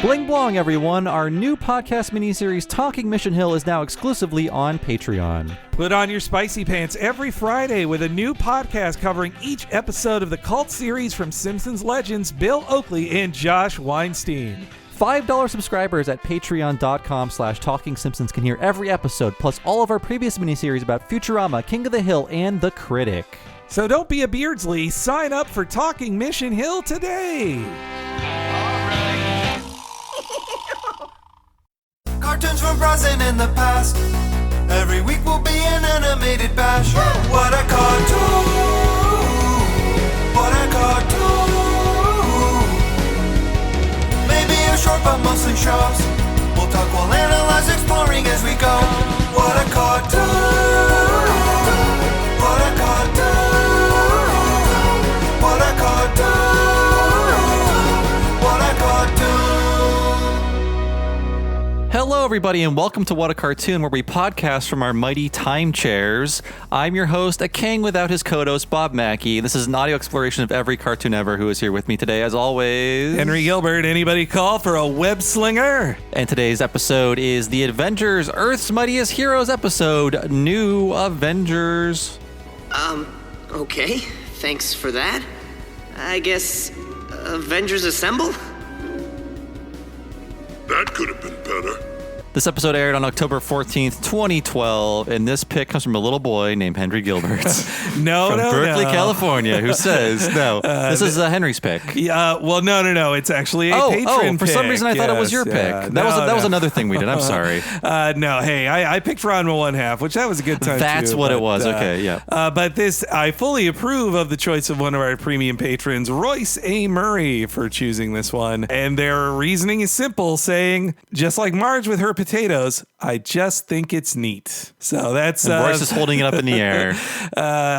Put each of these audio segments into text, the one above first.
Bling blong, everyone. Our new podcast miniseries, Talking Mission Hill, is now exclusively on Patreon. Put on your spicy pants every Friday with a new podcast covering each episode of the cult series from Simpsons legends Bill Oakley and Josh Weinstein. $5 subscribers at patreon.com/TalkingSimpsons can hear every episode, plus all of our previous miniseries about Futurama, King of the Hill, and The Critic. So don't be a Beardsley. Sign up for Talking Mission Hill today. Cartoons from present and the past. Every week will be an animated bash. What a cartoon! What a cartoon! Maybe a short but mostly shows. We'll talk, we'll analyze, exploring as we go. What a cartoon! What a cartoon! What a cartoon! What a cartoon! Hello, everybody, and welcome to What a Cartoon, where we podcast from our mighty time chairs. I'm your host, a king without his co-host, Bob Mackey. This is an audio exploration of every cartoon ever who is here with me today, as always. Henry Gilbert, anybody call for a web slinger? And today's episode is the Avengers, Earth's Mightiest Heroes episode, New Avengers. Okay. Thanks for that. I guess Avengers Assemble? That could have been better. This episode aired on October 14th, 2012, and this pick comes from a little boy named Henry Gilbert from Berkeley, California, who says, this is Henry's pick. Yeah, well, no. It's actually a patron for pick. some reason I thought it was your pick. That was another thing we did. I'm sorry. No, hey, I picked Ron 1/2, which that was a good time That's too, what but, it was. Okay, yeah. But this, I fully approve of the choice of one of our premium patrons, Royce A. Murray, for choosing this one. And their reasoning is simple, saying, just like Marge with her potatoes, I just think it's neat. So that's Royce is holding it up in the air,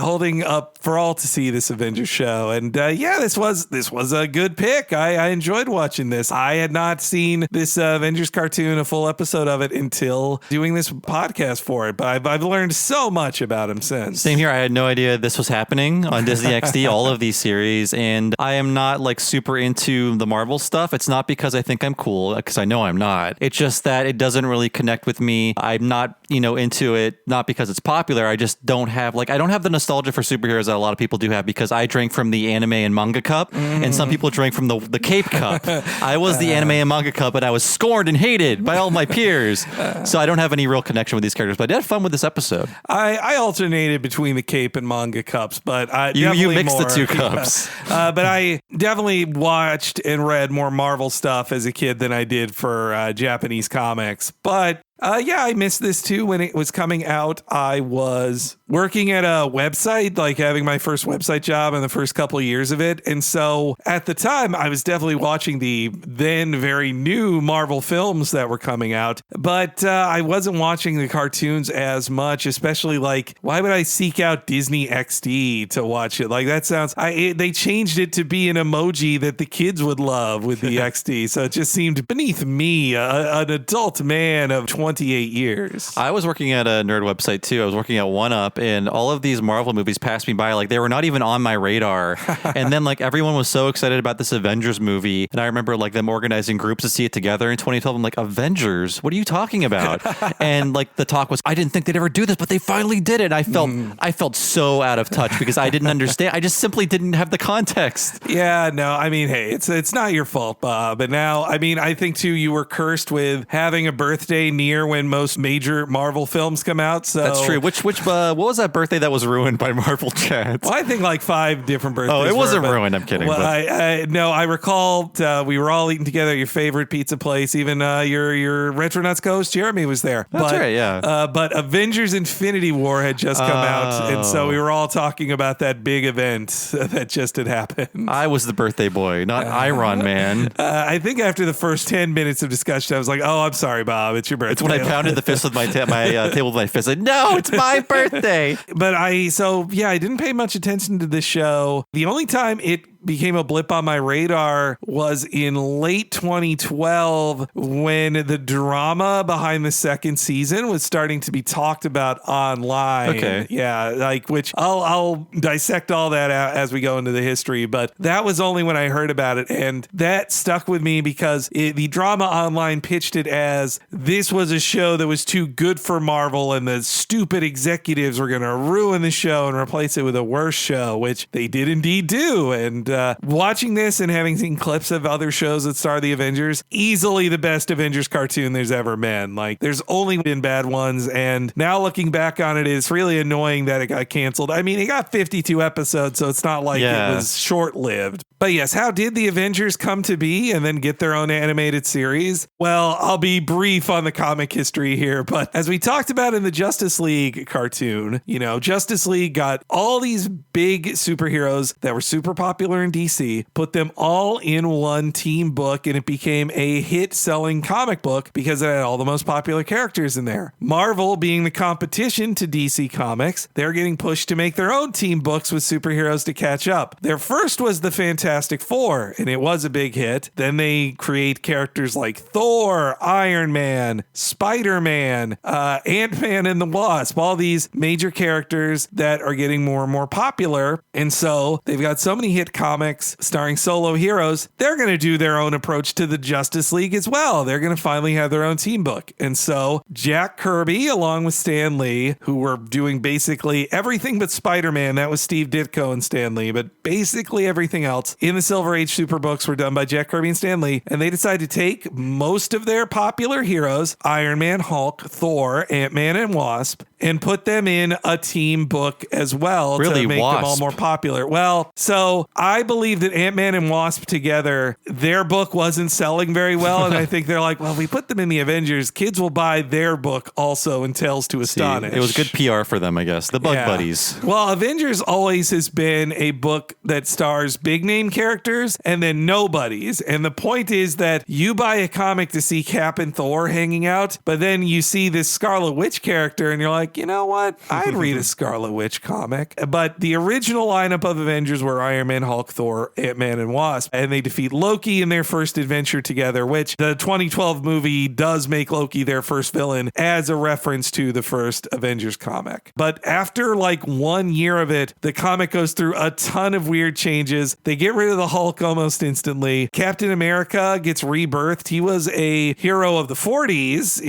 holding up for all to see this Avengers show. And this was a good pick. I enjoyed watching this. I had not seen this Avengers cartoon, a full episode of it, until doing this podcast for it. But I've learned so much about him since. Same here. I had no idea this was happening on Disney XD, all of these series, and I am not like super into the Marvel stuff. It's not because I think I'm cool, because I know I'm not. It's just that it doesn't really connect with me. I'm not, into it, not because it's popular. I just don't have I don't have the nostalgia for superheroes that a lot of people do have, because I drank from the anime and manga cup, and some people drank from the Cape cup. I was the anime and manga cup, and I was scorned and hated by all my peers. So I don't have any real connection with these characters, but I had fun with this episode. I alternated between the Cape and manga cups, but I you mixed the two cups. But I definitely watched and read more Marvel stuff as a kid than I did for Japanese comics. But I missed this too when it was coming out. I was working at a website, having my first website job in the first couple of years of it. And so at the time, I was definitely watching the then very new Marvel films that were coming out. But I wasn't watching the cartoons as much, especially why would I seek out Disney XD to watch it? That sounds, they changed it to be an emoji that the kids would love with the XD. So it just seemed beneath me, an adult man of 28 years. I was working at a nerd website too. I was working at 1UP, and all of these Marvel movies passed me by. They were not even on my radar. And then everyone was so excited about this Avengers movie. And I remember them organizing groups to see it together in 2012. I'm like, Avengers? What are you talking about? And the talk was, I didn't think they'd ever do this, but they finally did it. I felt so out of touch because I didn't understand. I just simply didn't have the context. Yeah, no, hey, it's not your fault, Bob. And now, I think too, you were cursed with having a birthday near when most major Marvel films come out. So that's true. Which what was that birthday that was ruined by Marvel chats? Well, I think 5 different birthdays. Oh, it wasn't ruined. I'm kidding. Well, I recall we were all eating together at your favorite pizza place. Even your Retronauts co-host Jeremy was there. That's right. Yeah. But Avengers: Infinity War had just come out, and so we were all talking about that big event that just had happened. I was the birthday boy, not Iron Man. I think after the first 10 minutes of discussion, I was like, "Oh, I'm sorry, Bob. It's your birthday." It's when I pounded the fist with my table with my fist. No, it's my birthday. But I didn't pay much attention to this show. The only time it became a blip on my radar was in late 2012 when the drama behind the second season was starting to be talked about online. Okay. Yeah, like which I'll dissect all that out as we go into the history, but that was only when I heard about it, and that stuck with me because the drama online pitched it as this was a show that was too good for Marvel and the stupid executives were going to ruin the show and replace it with a worse show, which they did indeed do. And watching this and having seen clips of other shows that star the Avengers, easily the best Avengers cartoon there's ever been. Like, there's only been bad ones, and now looking back on it, it's really annoying that it got canceled. I mean, it got 52 episodes, so it's not like it was short-lived. But yes, how did the Avengers come to be and then get their own animated series? Well, I'll be brief on the comic history here, but as we talked about in the Justice League cartoon, you know, Justice League got all these big superheroes that were super popular in DC, put them all in one team book, and it became a hit-selling comic book because it had all the most popular characters in there. Marvel, being the competition to DC Comics, they're getting pushed to make their own team books with superheroes to catch up. Their first was the Fantastic Four, and it was a big hit. Then they create characters like Thor, Iron Man, Spider-Man, Ant-Man and the Wasp, all these major characters that are getting more and more popular. And so they've got so many hit comics starring solo heroes, they're going to do their own approach to the Justice League as well. They're going to finally have their own team book. And so Jack Kirby, along with Stan Lee, who were doing basically everything but Spider-Man, that was Steve Ditko and Stan Lee, but basically everything else in the Silver Age Superbooks were done by Jack Kirby and Stan Lee, and they decided to take most of their popular heroes, Iron Man, Hulk, Thor, Ant-Man, and Wasp, and put them in a team book as well to make them all more popular. Well, so I believe that Ant-Man and Wasp together, their book wasn't selling very well, and I think they're like, well, if we put them in the Avengers, kids will buy their book also in Tales to Astonish. It was good PR for them, I guess. The Bug Buddies. Well, Avengers always has been a book that stars big name characters and then nobodies. And the point is that you buy a comic to see Cap and Thor hanging out, but then you see this Scarlet Witch character and you're like, you know what? I'd read a Scarlet Witch comic. But the original lineup of Avengers were Iron Man, Hulk, Thor, Ant-Man, and Wasp. And they defeat Loki in their first adventure together, which the 2012 movie does make Loki their first villain as a reference to the first Avengers comic. But after like 1 year of it, the comic goes through a ton of weird changes. They get rid of the Hulk almost instantly. Captain America gets rebirthed. He was a hero of the 40s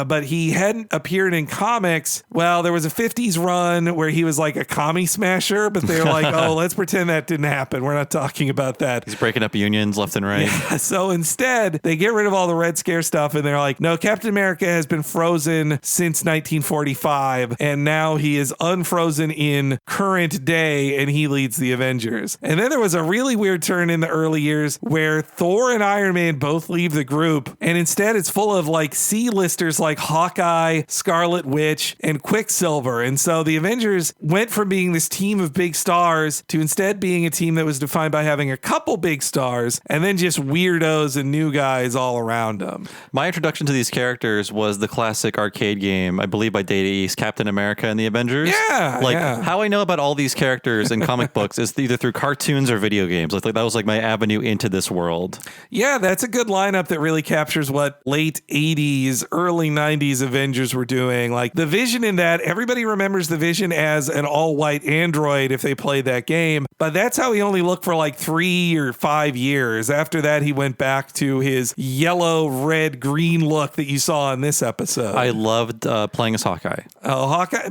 but he hadn't appeared in comics. Well, there was a 50s run where he was like a commie smasher, but they're like, oh, let's pretend that didn't happen. We're not talking about that. He's breaking up unions left and right. Yeah, so instead, they get rid of all the Red Scare stuff, and they're like, no, Captain America has been frozen since 1945, and now he is unfrozen in current day, and he leads the Avengers. And then there was a really weird turn in the early years where Thor and Iron Man both leave the group, and instead it's full of like C-listers like Hawkeye, Scarlet Witch, and Quicksilver. And so the Avengers went from being this team of big stars to instead being a team that was defined by having a couple big stars and then just weirdos and new guys all around them. My introduction to these characters was the classic arcade game, I believe by Data East, Captain America and the Avengers. Yeah. How I know about all these characters in comic books is either through cartoons or video games. Like that was like my avenue into this world. Yeah, that's a good lineup that really captures what late 80s, early 90s Avengers were doing. Like the Vision in that, everybody remembers the Vision as an all-white android if they played that game, but that's how he only looked for like 3 or 5 years. After that, he went back to his yellow, red, green look that you saw in this episode. I loved playing as Hawkeye. Oh, Hawkeye,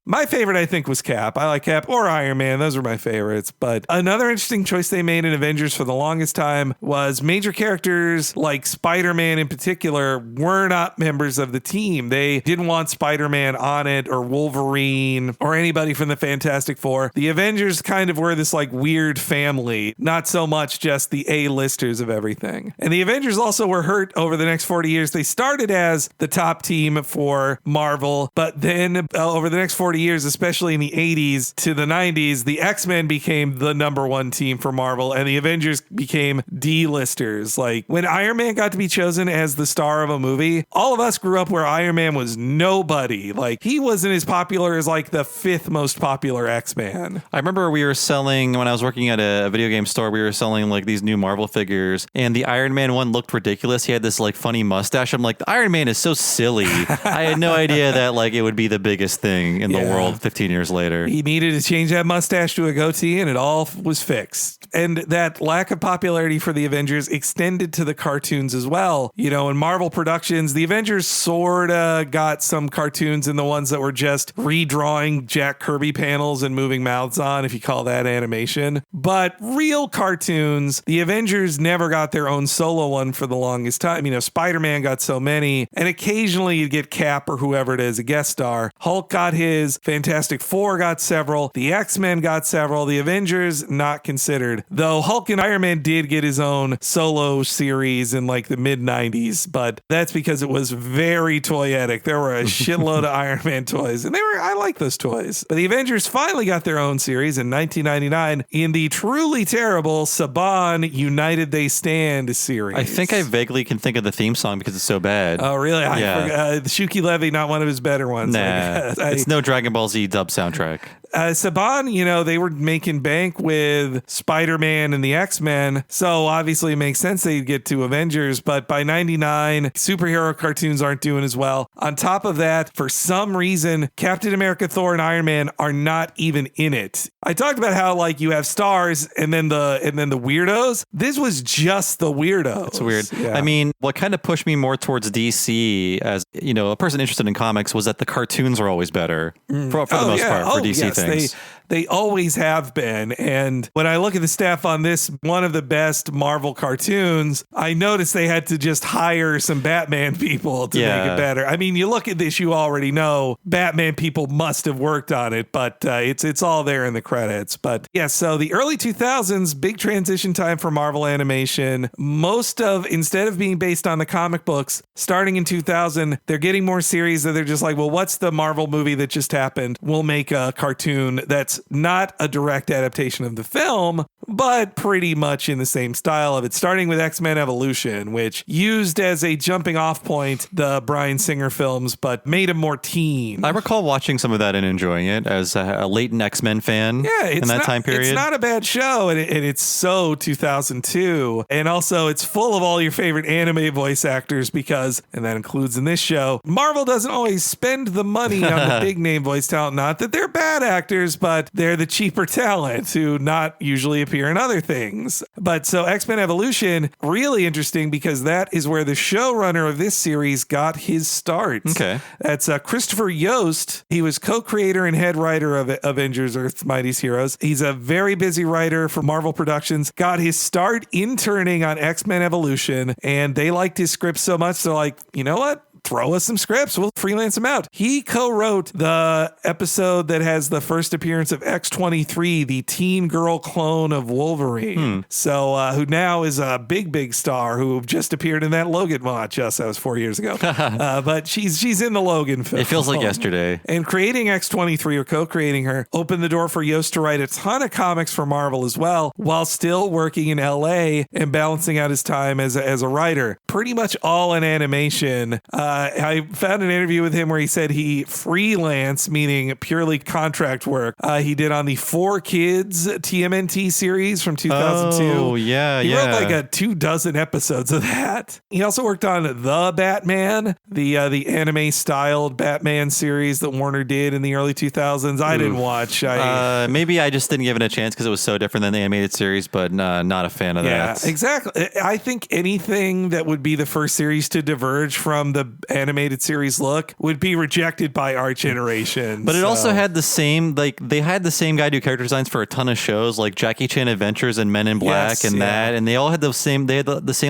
my favorite I think was Cap. I like Cap or Iron Man. Those were my favorites. But another interesting choice they made in Avengers for the longest time was major characters like Spider-Man in particular were not members of the team. They didn't want Spider-Man on it or Wolverine or anybody from the Fantastic Four. The Avengers kind of were this like weird family, not so much just the A-listers of everything. And the Avengers also were hurt over the next 40 years. They started as the top team for Marvel, but then over the next 40 years, especially in the 80s to the 90s, the X-Men became the number one team for Marvel and the Avengers became D-listers. Like when Iron Man got to be chosen as the star of a movie, all of us grew up where Iron Man was nobody. Like he wasn't as popular as like the 5th most popular X-Man. I remember we were selling when I was working at a video game store, we were selling like these new Marvel figures, and the Iron Man one looked ridiculous. He had this like funny mustache. I'm like, the Iron Man is so silly. I had no idea that like it would be the biggest thing in the world 15 years later. He needed to change that mustache to a goatee, and it all was fixed. And that lack of popularity for the Avengers extended to the cartoons as well. You know, in Marvel Productions, the Avengers sorta got some cartoons in the ones that were just redrawing Jack Kirby panels and moving mouths on, if you call that animation. But real cartoons, the Avengers never got their own solo one for the longest time. You know, Spider-Man got so many, and occasionally you'd get Cap or whoever it is, a guest star. Hulk got his, Fantastic Four got several, the X-Men got several, the Avengers not considered. Though Hulk and Iron Man did get his own solo series in like the mid-90s, but that's because it was very toyetic. There were a shitload of Iron Man toys, and I like those toys. But the Avengers finally got their own series in 1999 in the truly terrible Saban United They Stand series. I think I vaguely can think of the theme song because it's so bad. Oh, really? Yeah. I forgot. Shuki Levy, not one of his better ones. Nah, it's no Dragon Ball Z dub soundtrack. Saban, you know, they were making bank with Spider-Man and the X-Men, so obviously it makes sense they'd get to Avengers, but by 99, superhero cartoons aren't doing as well. On top of that, for some reason, Captain America, Thor, and Iron Man are not even in it. I talked about how, like, you have stars and then the weirdos. This was just the weirdos. It's weird. Yeah. I mean, what kind of pushed me more towards DC as, you know, a person interested in comics was that the cartoons are always better for the most part for DC things. They always have been. And when I look at the staff on this, one of the best Marvel cartoons, I noticed they had to just hire some Batman people to make it better. I mean, you look at this, you already know Batman people must have worked on it, but it's all there in the credits. But yeah, so the early 2000s, big transition time for Marvel animation. Instead of being based on the comic books, starting in 2000, they're getting more series that they're just like, well, what's the Marvel movie that just happened? We'll make a cartoon that's not a direct adaptation of the film, but pretty much in the same style of it, starting with X-Men Evolution, which used as a jumping off point the Bryan Singer films, but made them more teen. I recall watching some of that and enjoying it as a latent X-Men fan in that time period. It's not a bad show, and it's so 2002. And also, it's full of all your favorite anime voice actors because, and that includes in this show, Marvel doesn't always spend the money on the big name voice talent. Not that they're bad actors, but they're the cheaper talent who not usually appear in other things. But so X-Men Evolution, really interesting because that is where the showrunner of this series got his start. Okay. That's Christopher Yost. He was co-creator and head writer of Avengers Earth's Mightiest Heroes. He's a very busy writer for Marvel Productions. Got his start interning on X-Men Evolution, and they liked his script so much, they're like, you know what? Throw us some scripts. We'll freelance them out. He co-wrote the episode that has the first appearance of X-23, the teen girl clone of Wolverine. So, who now is a big star who just appeared in that Logan watch. Yes, that was 4 years ago. But she's in the Logan film. It feels like yesterday. And creating X-23 or co-creating her opened the door for Yost to write a ton of comics for Marvel as well, while still working in LA and balancing out his time as a writer. Pretty much all in animation. I found an interview with him where he said he freelance, meaning purely contract work, he did on the 4Kids TMNT series from 2002. Oh, yeah, He wrote like 24 episodes of that. He also worked on The Batman, the anime-styled Batman series that Warner did in the early 2000s. I didn't watch. Maybe I just didn't give it a chance because it was so different than the animated series, but not a fan of that. Yeah, exactly. I think anything that would be the first series to diverge from the animated series look would be rejected by our generation. But it also had the same, like, they had the same guy do character designs for a ton of shows, like Jackie Chan Adventures and Men in Black that, and they all had the same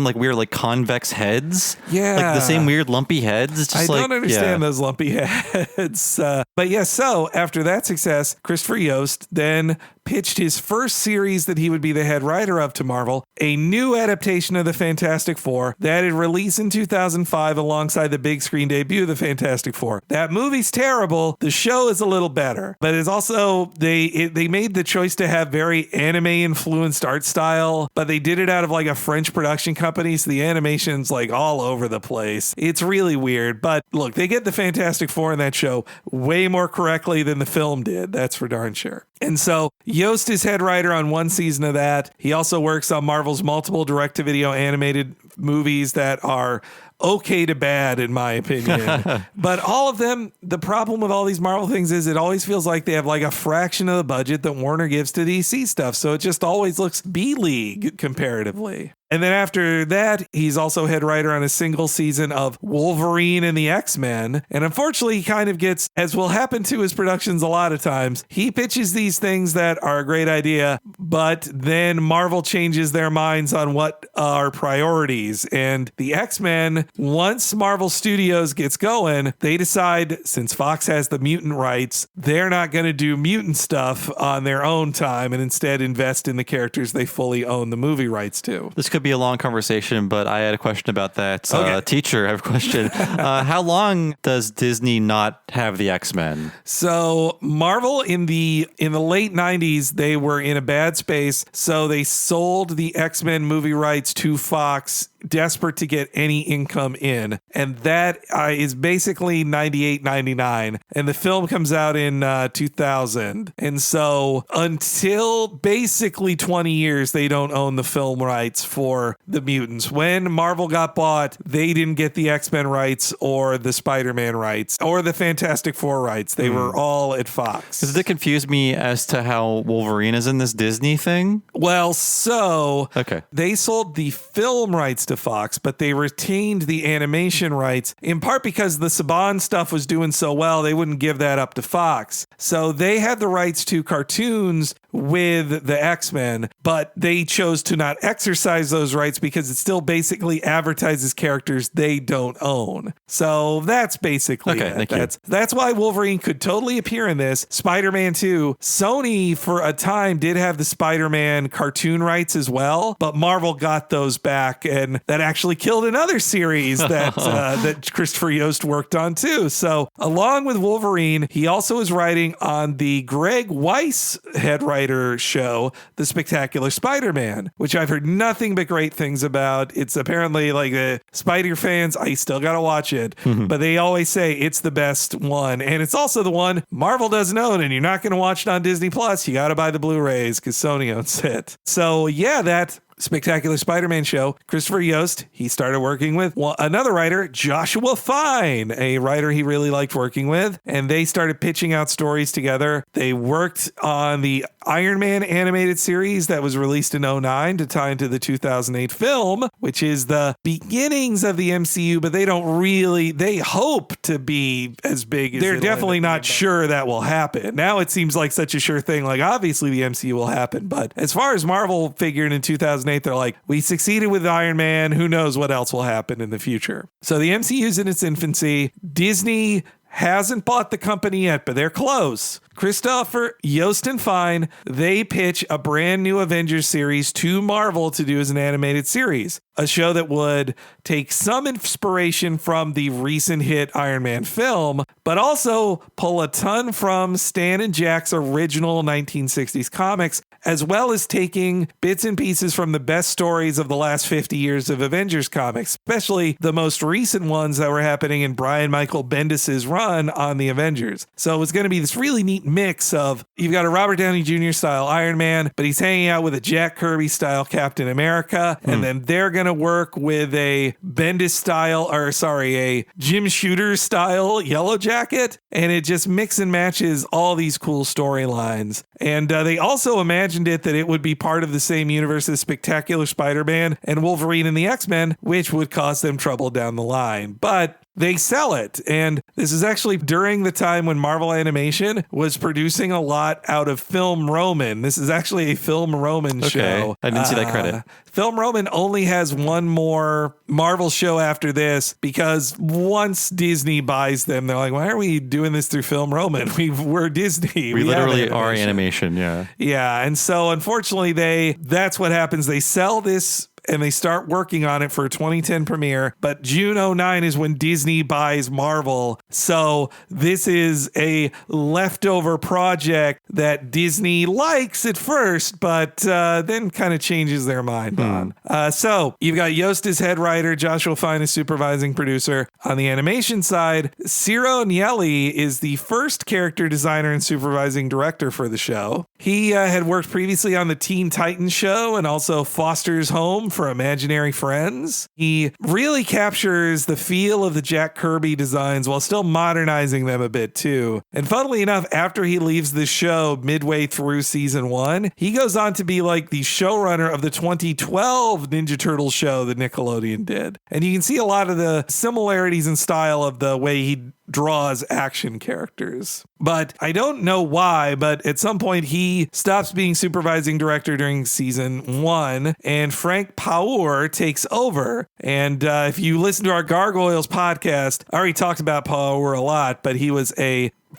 like weird like convex heads. Yeah. Like the same weird lumpy heads. It's just I don't understand those lumpy heads. But yeah, so after that success, Christopher Yost then pitched his first series that he would be the head writer of to Marvel, a new adaptation of the Fantastic Four that had released in 2005 alongside the big screen debut of the Fantastic Four. That movie's terrible. The show is a little better, but it's also, they made the choice to have very anime influenced art style, but they did it out of like a French production company, so the animation's like all over the place. It's really weird, but look, they get the Fantastic Four in that show way more correctly than the film did. That's for darn sure. And so Yost is head writer on one season of that. He also works on Marvel's multiple direct-to-video animated movies that are okay to bad, in my opinion. But all of them, the problem with all these Marvel things is it always feels like they have like a fraction of the budget that Warner gives to DC stuff. So it just always looks B-League comparatively. And then after that, he's also head writer on a single season of Wolverine and the X-Men. And unfortunately, he kind of gets, as will happen to his productions a lot of times, he pitches these things that are a great idea, but then Marvel changes their minds on what are priorities. And the X-Men, once Marvel Studios gets going, they decide, since Fox has the mutant rights, they're not going to do mutant stuff on their own time and instead invest in the characters they fully own the movie rights to. This could be a long conversation, but I had a question about that. Okay. Teacher, I have a question. How long does Disney not have the X-Men? So Marvel in the late 90s, they were in a bad space. So they sold the X-Men movie rights to Fox, desperate to get any income in. And that is basically 98, 99. And the film comes out in 2000. And so until basically 20 years, they don't own the film rights for the mutants. When Marvel got bought, they didn't get the X-Men rights or the Spider-Man rights or the Fantastic Four rights. They were all at Fox. Does it confuse me as to how Wolverine is in this Disney thing? Well, so Okay. they sold the film rights to Fox, but they retained the animation rights in part because the Saban stuff was doing so well, they wouldn't give that up to Fox. So they had the rights to cartoons with the X-Men, but they chose to not exercise those rights because it still basically advertises characters they don't own. So that's basically Okay, it. thank you. That's why Wolverine could totally appear in this. Spider-Man 2, Sony for a time did have the Spider-Man cartoon rights as well, but Marvel got those back, and that actually killed another series that that Christopher Yost worked on too. So along with Wolverine, he also is writing on the Greg Weiss head writer show, The Spectacular Spider-Man, which I've heard nothing but great things about. It's apparently like the Spider fans, I still gotta watch it, but they always say it's the best one. And it's also the one Marvel doesn't own, and you're not gonna watch it on Disney Plus. You gotta buy the Blu-rays because Sony owns it. So yeah, that Spectacular Spider-Man show, Christopher Yost, he started working with another writer, Joshua Fine, a writer he really liked working with, and they started pitching out stories together. They worked on the Iron Man animated series that was released in 2009 to tie into the 2008 film, which is the beginnings of the MCU, but they hope to be as big as they're definitely not sure that will happen. Now it seems like such a sure thing, like obviously the MCU will happen, but as far as Marvel figured in 2008, they're like, we succeeded with Iron Man. Who knows what else will happen in the future? So the MCU is in its infancy. Disney hasn't bought the company yet, but they're close. Christopher, Yost, and Fine, they pitch a brand new Avengers series to Marvel to do as an animated series. A show that would take some inspiration from the recent hit Iron Man film, but also pull a ton from Stan and Jack's original 1960s comics, as well as taking bits and pieces from the best stories of the last 50 years of Avengers comics, especially the most recent ones that were happening in Brian Michael Bendis's run on the Avengers. So it was going to be this really neat mix of, you've got a Robert Downey Jr. style Iron Man, but he's hanging out with a Jack Kirby style Captain America, and then they're going to work with a Bendis style, a Jim Shooter style Yellow Jacket, and it just mix and matches all these cool storylines. And they also imagined it that it would be part of the same universe as Spectacular Spider-Man and Wolverine and the X-Men, which would cause them trouble down the line. But they sell it. And this is actually during the time when Marvel Animation was producing a lot out of Film Roman. This is actually a Film Roman show. I didn't see that credit. Film Roman only has one more Marvel show after this because once Disney buys them, they're like, why are we doing this through Film Roman? We're Disney. We literally are animation. Yeah. Yeah. And so unfortunately, that's what happens. They sell this and they start working on it for a 2010 premiere. But June 09 is when Disney buys Marvel. So this is a leftover project that Disney likes at first, but then kind of changes their mind on. So you've got Yost as head writer, Joshua Fine as supervising producer. On the animation side, Ciro Nieli is the first character designer and supervising director for the show. He had worked previously on the Teen Titans show and also Foster's Home for Imaginary Friends. He really captures the feel of the Jack Kirby designs while still modernizing them a bit too. And funnily enough, after he leaves the show midway through season 1, he goes on to be like the showrunner of the 2012 Ninja Turtles show that Nickelodeon did. And you can see a lot of the similarities in style of the way he draws action characters. But I don't know why, but at some point he stops being supervising director during season 1 and Frank Power takes over. And if you listen to our Gargoyles podcast, I already talked about Power a lot, but he was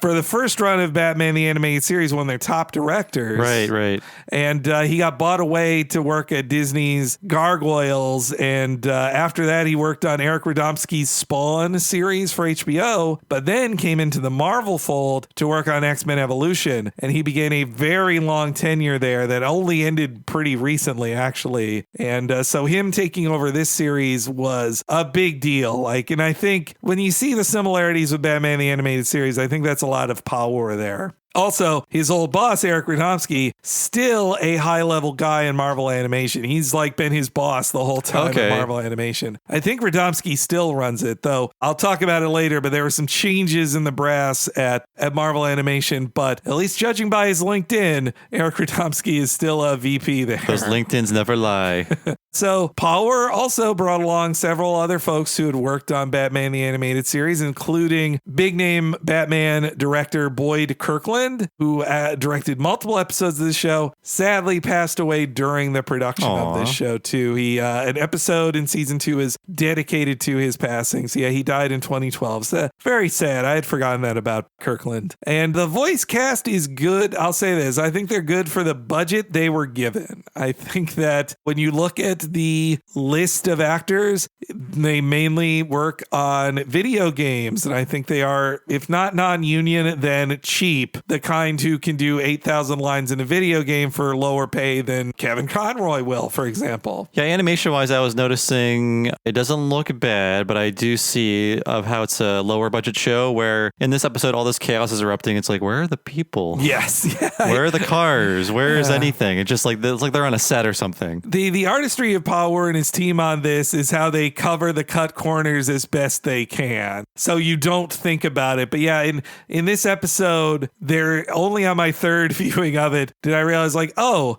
for the first run of Batman the Animated Series, one of their top directors. Right. And he got bought away to work at Disney's Gargoyles. And after that, he worked on Eric Radomski's Spawn series for HBO, but then came into the Marvel fold to work on X-Men Evolution. And he began a very long tenure there that only ended pretty recently, actually. And so him taking over this series was a big deal. And I think when you see the similarities with Batman the Animated Series, I think that's a lot of power there. Also, his old boss, Eric Radomski, still a high-level guy in Marvel Animation. He's been his boss the whole time in Marvel Animation. I think Radomski still runs it, though. I'll talk about it later, but there were some changes in the brass at Marvel Animation, but at least judging by his LinkedIn, Eric Radomski is still a VP there. Those LinkedIns never lie. So Power also brought along several other folks who had worked on Batman the Animated Series, including big-name Batman director Boyd Kirkland, who directed multiple episodes of the show, sadly passed away during the production of this show too. He an episode in season 2 is dedicated to his passing. So yeah, he died in 2012. So very sad. I had forgotten that about Kirkland. And the voice cast is good. I'll say this. I think they're good for the budget they were given. I think that when you look at the list of actors, they mainly work on video games. And I think they are, if not non-union, then cheap. The kind who can do 8,000 lines in a video game for lower pay than Kevin Conroy will, for example. Yeah, animation-wise, I was noticing it doesn't look bad, but I do see of how it's a lower budget show where in this episode all this chaos is erupting. It's like, where are the people? Yes. Yeah. Where are the cars? Where is anything? It's just it's like they're on a set or something. The artistry of Power and his team on this is how they cover the cut corners as best they can. So you don't think about it. But yeah, in this episode, they're only on my third viewing of it did I realize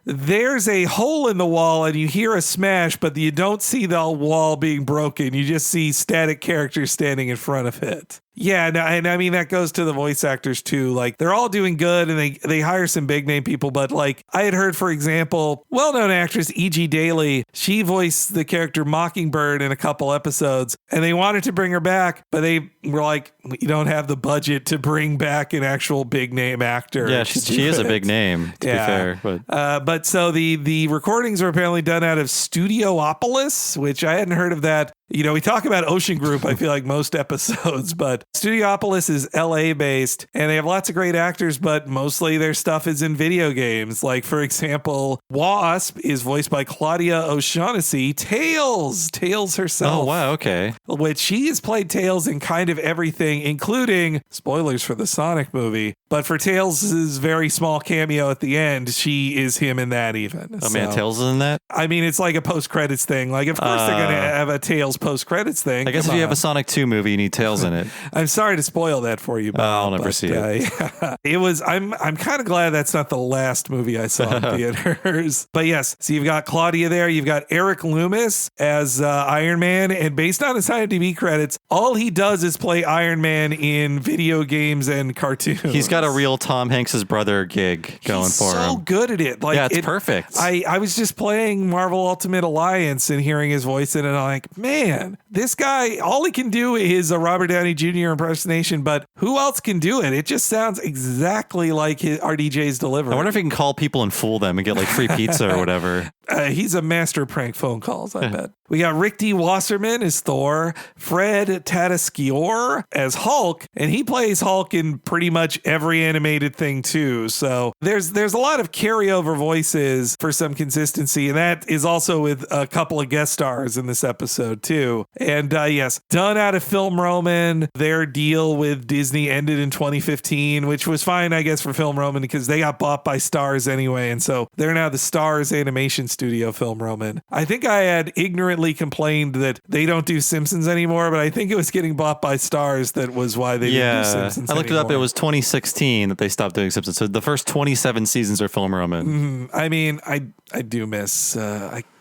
there's a hole in the wall and you hear a smash, but you don't see the wall being broken. You just see static characters standing in front of it. Yeah, no, and I mean, that goes to the voice actors too. They're all doing good and they hire some big name people. But I had heard, for example, well-known actress E.G. Daily, she voiced the character Mockingbird in a couple episodes and they wanted to bring her back, but they were like, you don't have the budget to bring back an actual big name actor. Yeah, she is a big name, to be fair. But so the recordings are apparently done out of Studiopolis, which I hadn't heard of that. We talk about Ocean Group, I feel like most episodes, but Studiopolis is LA based and they have lots of great actors, but mostly their stuff is in video games. For example, Wasp is voiced by Claudia O'Shaughnessy, Tails herself. Oh, wow. Okay. Which she has played Tails in kind of everything, including spoilers for the Sonic movie. But for Tails' very small cameo at the end, she is him in that even. Oh, man, Tails is in that? I mean, it's like a post-credits thing. Of course they're going to have a Tails post-credits thing. I guess if you have a Sonic 2 movie, you need Tails in it. I'm sorry to spoil that for you, Bob, I'll never see it. Yeah. It was. I'm kind of glad that's not the last movie I saw in theaters. But yes, so you've got Claudia there. You've got Eric Loomis as Iron Man, and based on his IMDb credits, all he does is play Iron Man in video games and cartoons. He's got a real Tom Hanks's brother gig going for him. He's so good at it. It's perfect. I was just playing Marvel Ultimate Alliance and hearing his voice in it, and I'm like, man, this guy, all he can do is a Robert Downey Jr. impersonation, but who else can do it? It just sounds exactly like RDJ's delivery. I wonder if he can call people and fool them and get free pizza or whatever. He's a master of prank phone calls, I bet. We got Rick D. Wasserman as Thor, Fred Tatasciore as Hulk, and he plays Hulk in pretty much every animated thing too. So there's a lot of carryover voices for some consistency, and that is also with a couple of guest stars in this episode too. And yes, done out of Film Roman. Their deal with Disney ended in 2015, which was fine, I guess, for Film Roman because they got bought by Stars anyway, and so they're now the Stars Animation Studio, Film Roman. I think I had ignorantly complained that they don't do Simpsons anymore, but I think it was getting bought by Stars that was why they didn't do Simpsons I looked anymore. it up. It was 2016 that they stopped doing Simpsons. So the first 27 seasons are Film Roman. I mean, I do miss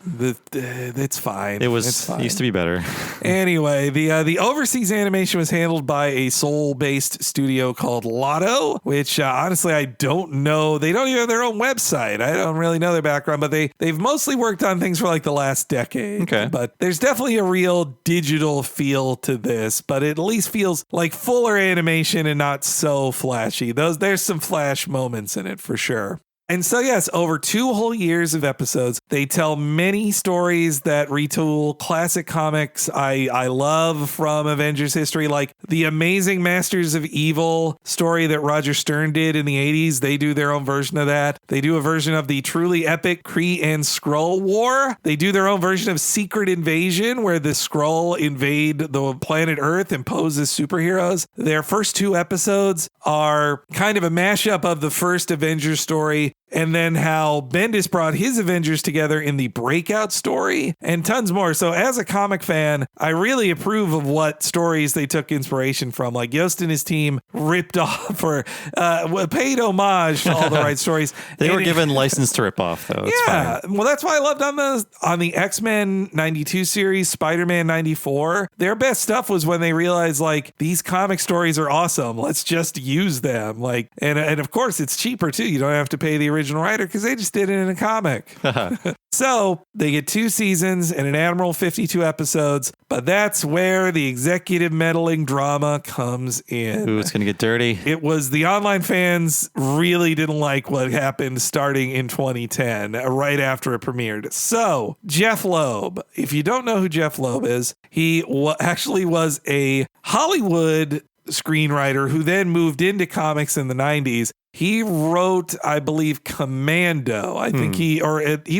it's fine. It used to be better. Anyway, the overseas animation was handled by a Seoul-based studio called Lotto, which honestly I don't know. They don't even have their own website. I don't really know their background, but they've mostly worked on things for like the last decade. Okay. But there's definitely a real digital feel to this, but it at least feels like fuller animation and not so flashy. There's some flash moments in it for sure. And so, yes, over 2 whole years of episodes, they tell many stories that retool classic comics I love from Avengers history, like the Amazing Masters of Evil story that Roger Stern did in the 80s. They do their own version of that. They do a version of the truly epic Kree and Skrull War. They do their own version of Secret Invasion, where the Skrull invade the planet Earth and pose as superheroes. Their first 2 episodes are kind of a mashup of the first Avengers story and then how Bendis brought his Avengers together in the Breakout story and tons more. So as a comic fan, I really approve of what stories they took inspiration from. Like Yost and his team ripped off or paid homage to all the right stories. They were given license to rip off, though. It's fine. Well, that's why I loved on the X-Men 92 series, Spider-Man 94. Their best stuff was when they realized like these comic stories are awesome. Let's just use them. Like, and of course it's cheaper too. You don't have to pay the original writer because they just did it in a comic. So they get 2 seasons and an Admiral 52 episodes, but that's where the executive meddling drama comes in. Ooh, it's going to get dirty. It was the online fans really didn't like what happened starting in 2010, right after it premiered. So Jeff Loeb, if you don't know who Jeff Loeb is, he actually was a Hollywood screenwriter who then moved into comics in the 90s. He wrote, I believe, Commando. I think he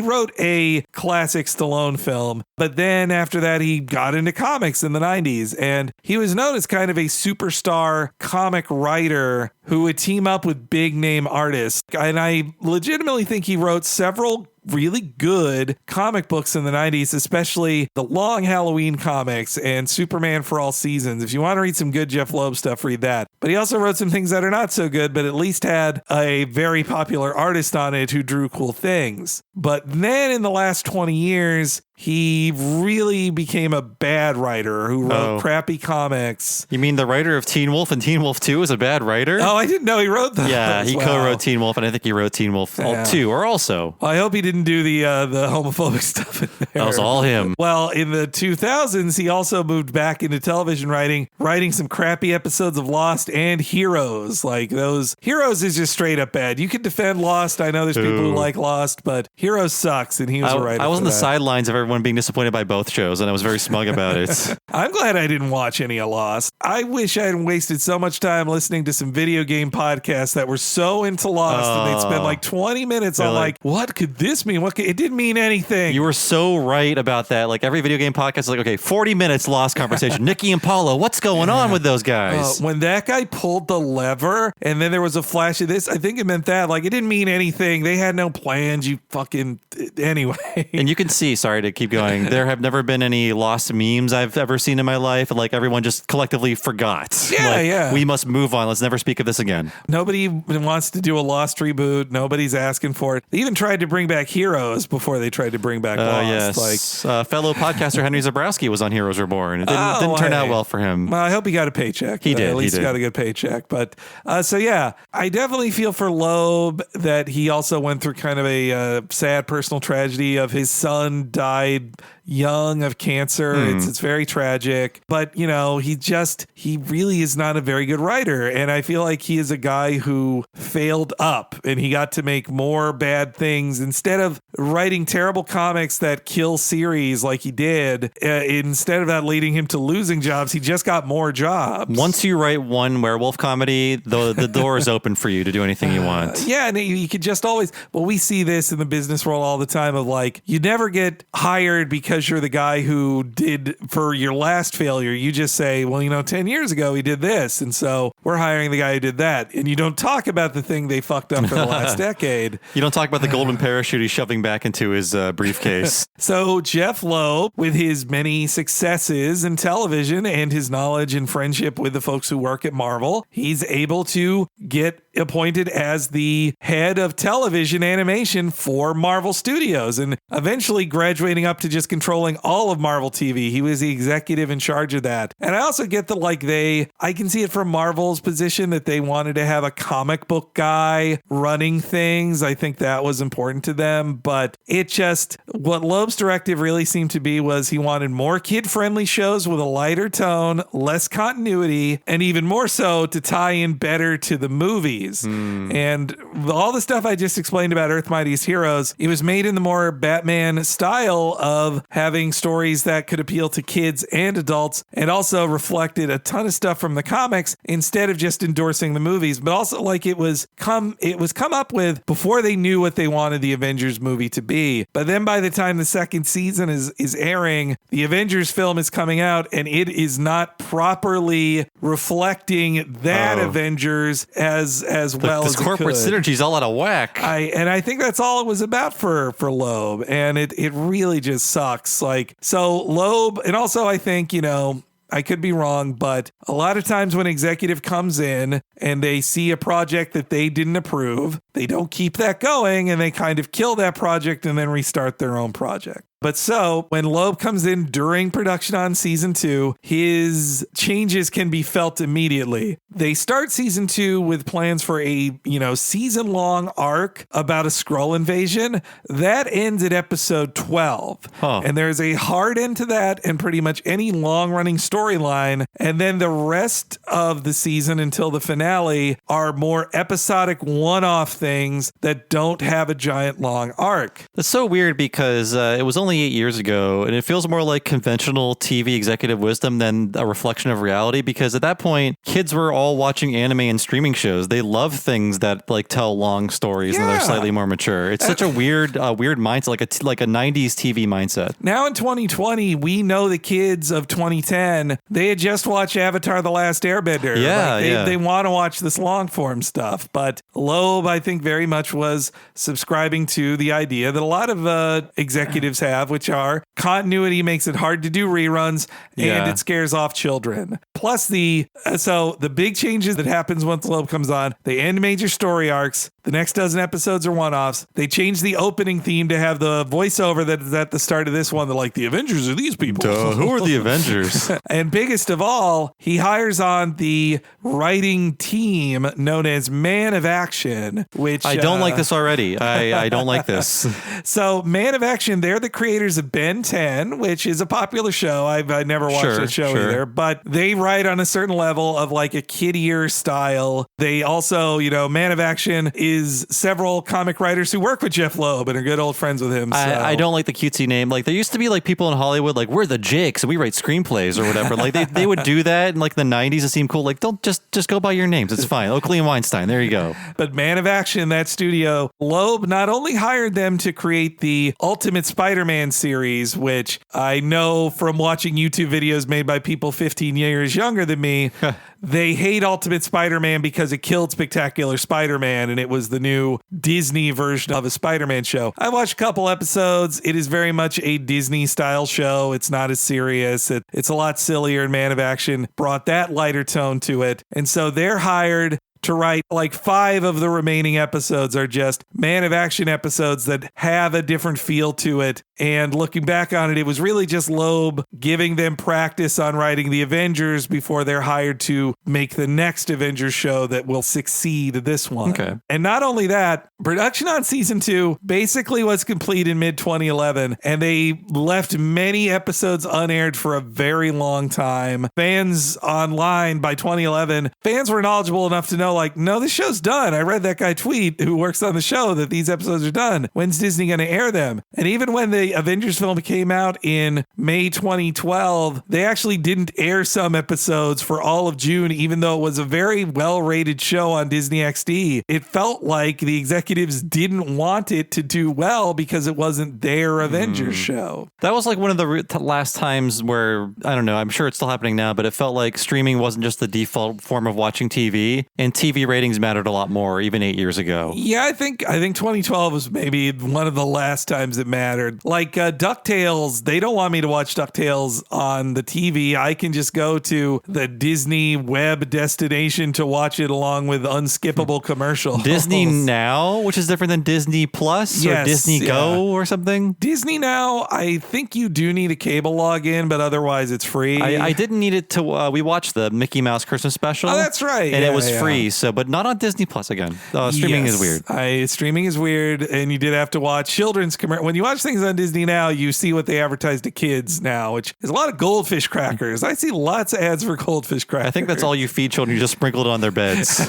wrote a classic Stallone film, but then after that, he got into comics in the 90s, and he was known as kind of a superstar comic writer who would team up with big name artists. And I legitimately think he wrote several really good comic books in the 90s, especially the Long Halloween comics and Superman for All Seasons. If you want to read some good Jeff Loeb stuff, read that. But he also wrote some things that are not so good, but at least had a very popular artist on it who drew cool things. But then in the last 20 years, he really became a bad writer who wrote crappy comics. You mean the writer of Teen Wolf and Teen Wolf 2 is a bad writer? Oh, I didn't know he wrote that. Yeah, he co-wrote Teen Wolf, and I think he wrote Teen Wolf 2 or also. Well, I hope he didn't do the homophobic stuff in there. That was all him. Well, in the 2000s, he also moved back into television writing some crappy episodes of Lost and Heroes. Like those Heroes is just straight up bad. You can defend Lost. I know there's people who like Lost, but Heroes sucks, and he was a writer. I was on the sidelines of everyone being disappointed by both shows, and I was very smug about it. I'm glad I didn't watch any of Lost. I wish I hadn't wasted so much time listening to some video game podcasts that were so into Lost, and they'd spend like 20 minutes on like, what could this mean? It didn't mean anything. You were so right about that. Like every video game podcast is like, okay, 40 minutes Lost conversation. Nikki and Paula, what's going on with those guys? When that guy pulled the lever and then there was a flash of this, I think it meant that. Like, it didn't mean anything. They had no plans. You fucking... Anyway. And you can see, sorry to keep going, there have never been any Lost memes I've ever seen in my life. Like, everyone just collectively forgot. Yeah. We must move on. Let's never speak of this again. Nobody wants to do a Lost reboot. Nobody's asking for it. They even tried to bring back Heroes before they tried to bring back Lost. Yes. Fellow podcaster Henry Zabrowski was on Heroes Reborn. It didn't turn out well for him. Well, I hope he got a paycheck. He did. At least he got a good paycheck. But so, yeah, I definitely feel for Loeb that he also went through kind of a sad personal tragedy of his son died young of cancer. It's very tragic. But, you know, he really is not a very good writer. And I feel like he is a guy who failed up and he got to make more bad things instead of writing terrible comics that kill series like he did. Instead of that leading him to losing jobs, he just got more jobs. Once you write one werewolf comedy, the door is open for you to do anything you want. Yeah, and you could just always, well, we see this in the business world all the time of like, you never get hired because you're the guy who did for your last failure. You just say, well, you know, 10 years ago he did this, and so we're hiring the guy who did that. And you don't talk about the thing they fucked up for the last decade. You don't talk about the golden parachute he's shoving back into his briefcase. So Jeff Loeb, with his many successes in television and his knowledge and friendship with the folks who work at Marvel, he's able to get appointed as the head of television animation for Marvel Studios and eventually graduating up to just controlling all of Marvel TV. He was the executive in charge of that. And I also get that I can see it from Marvel's position that they wanted to have a comic book guy running things. I think that was important to them, but what Loeb's directive really seemed to be was he wanted more kid-friendly shows with a lighter tone, less continuity, and even more so to tie in better to the movies. And all the stuff I just explained about Earth Mightiest Heroes, it was made in the more Batman style of having stories that could appeal to kids and adults, and also reflected a ton of stuff from the comics instead of just endorsing the movies, but also like it was come up with before they knew what they wanted the Avengers movie to be. But then by the time the second season is airing, the Avengers film is coming out and it is not properly reflecting that Avengers as well as corporate synergy's all out of whack. I think that's all it was about for Loeb, and it really just sucks. So Loeb, and also I think, you know, I could be wrong, but a lot of times when executive comes in and they see a project that they didn't approve, they don't keep that going and they kind of kill that project and then restart their own project. But so when Loeb comes in during production on season 2, his changes can be felt immediately. They start season 2 with plans for a, season-long arc about a Skrull invasion. That ends at episode 12. And there's a hard end to that and pretty much any long-running storyline. And then the rest of the season until the finale are more episodic one-off things that don't have a giant long arc. That's so weird because it was only 8 years ago, and it feels more like conventional TV executive wisdom than a reflection of reality, because at that point, kids were all watching anime and streaming shows. They love things that tell long stories and they're slightly more mature. It's such a weird mindset, like a 90s TV mindset. Now in 2020, we know the kids of 2010, they had just watched Avatar: The Last Airbender. They want to watch this long form stuff. But Loeb, I think, very much was subscribing to the idea that a lot of executives have, which are continuity makes it hard to do reruns and it scares off children. Plus the big changes that happens once Loeb comes on, they end major story arcs. The next dozen episodes are one-offs. They change the opening theme to have the voiceover that is at the start of this one. They're like, the Avengers are these people. Who are the Avengers? And biggest of all, he hires on the writing team known as Man of Action, which... I don't like this already. I don't like this. So Man of Action, they're the creators of Ben 10, which is a popular show. I never watched that show either, but they write on a certain level of like a kiddier style. They also, Man of Action is several comic writers who work with Jeff Loeb and are good old friends with him. So. I don't like the cutesy name. Like there used to be people in Hollywood, we're the Jakes and we write screenplays or whatever. They would do that in the 90s. It seemed cool. Don't just go by your names. It's fine. Oakley and Weinstein. There you go. But Man of Action, that studio, Loeb not only hired them to create the Ultimate Spider-Man series, which I know from watching YouTube videos made by people 15 years younger than me, they hate Ultimate Spider-Man because it killed Spectacular Spider-Man and it was the new Disney version of a Spider-Man show. I watched a couple episodes. It is very much a Disney style show. It's not as serious. It's a lot sillier, and Man of Action brought that lighter tone to it. And so they're hired to write 5 of the remaining episodes are just Man of Action episodes that have a different feel to it. And looking back on it, it was really just Loeb giving them practice on writing the Avengers before they're hired to make the next Avengers show that will succeed this one. Okay. And not only that, Production on season 2 basically was complete in mid-2011, and they left many episodes unaired for a very long time. Fans online by 2011, fans were knowledgeable enough to know, like, no, this show's done. I read that guy tweet who works on the show that these episodes are done. When's Disney going to air them? And even when the Avengers film came out in May 2012, they actually didn't air some episodes for all of June, even though it was a very well-rated show on Disney XD. It felt like the executives didn't want it to do well because it wasn't their Avengers show. That was like one of the last times where, I don't know, I'm sure it's still happening now, but it felt like streaming wasn't just the default form of watching TV, and TV ratings mattered a lot more, even 8 years ago. Yeah, I think 2012 was maybe one of the last times it mattered. Like DuckTales, they don't want me to watch DuckTales on the TV. I can just go to the Disney web destination to watch it along with unskippable commercials. Disney Now, which is different than Disney Plus or Disney Go or something. Disney Now, I think you do need a cable login, but otherwise it's free. I didn't need it to. We watched the Mickey Mouse Christmas special. Oh, that's right. And it was free. So, but not on Disney Plus again. Streaming is weird. Streaming is weird, and you did have to watch children's commercials. When you watch things on Disney Now, you see what they advertise to kids now, which is a lot of goldfish crackers. I see lots of ads for goldfish crackers. I think that's all you feed children. You just sprinkle it on their beds,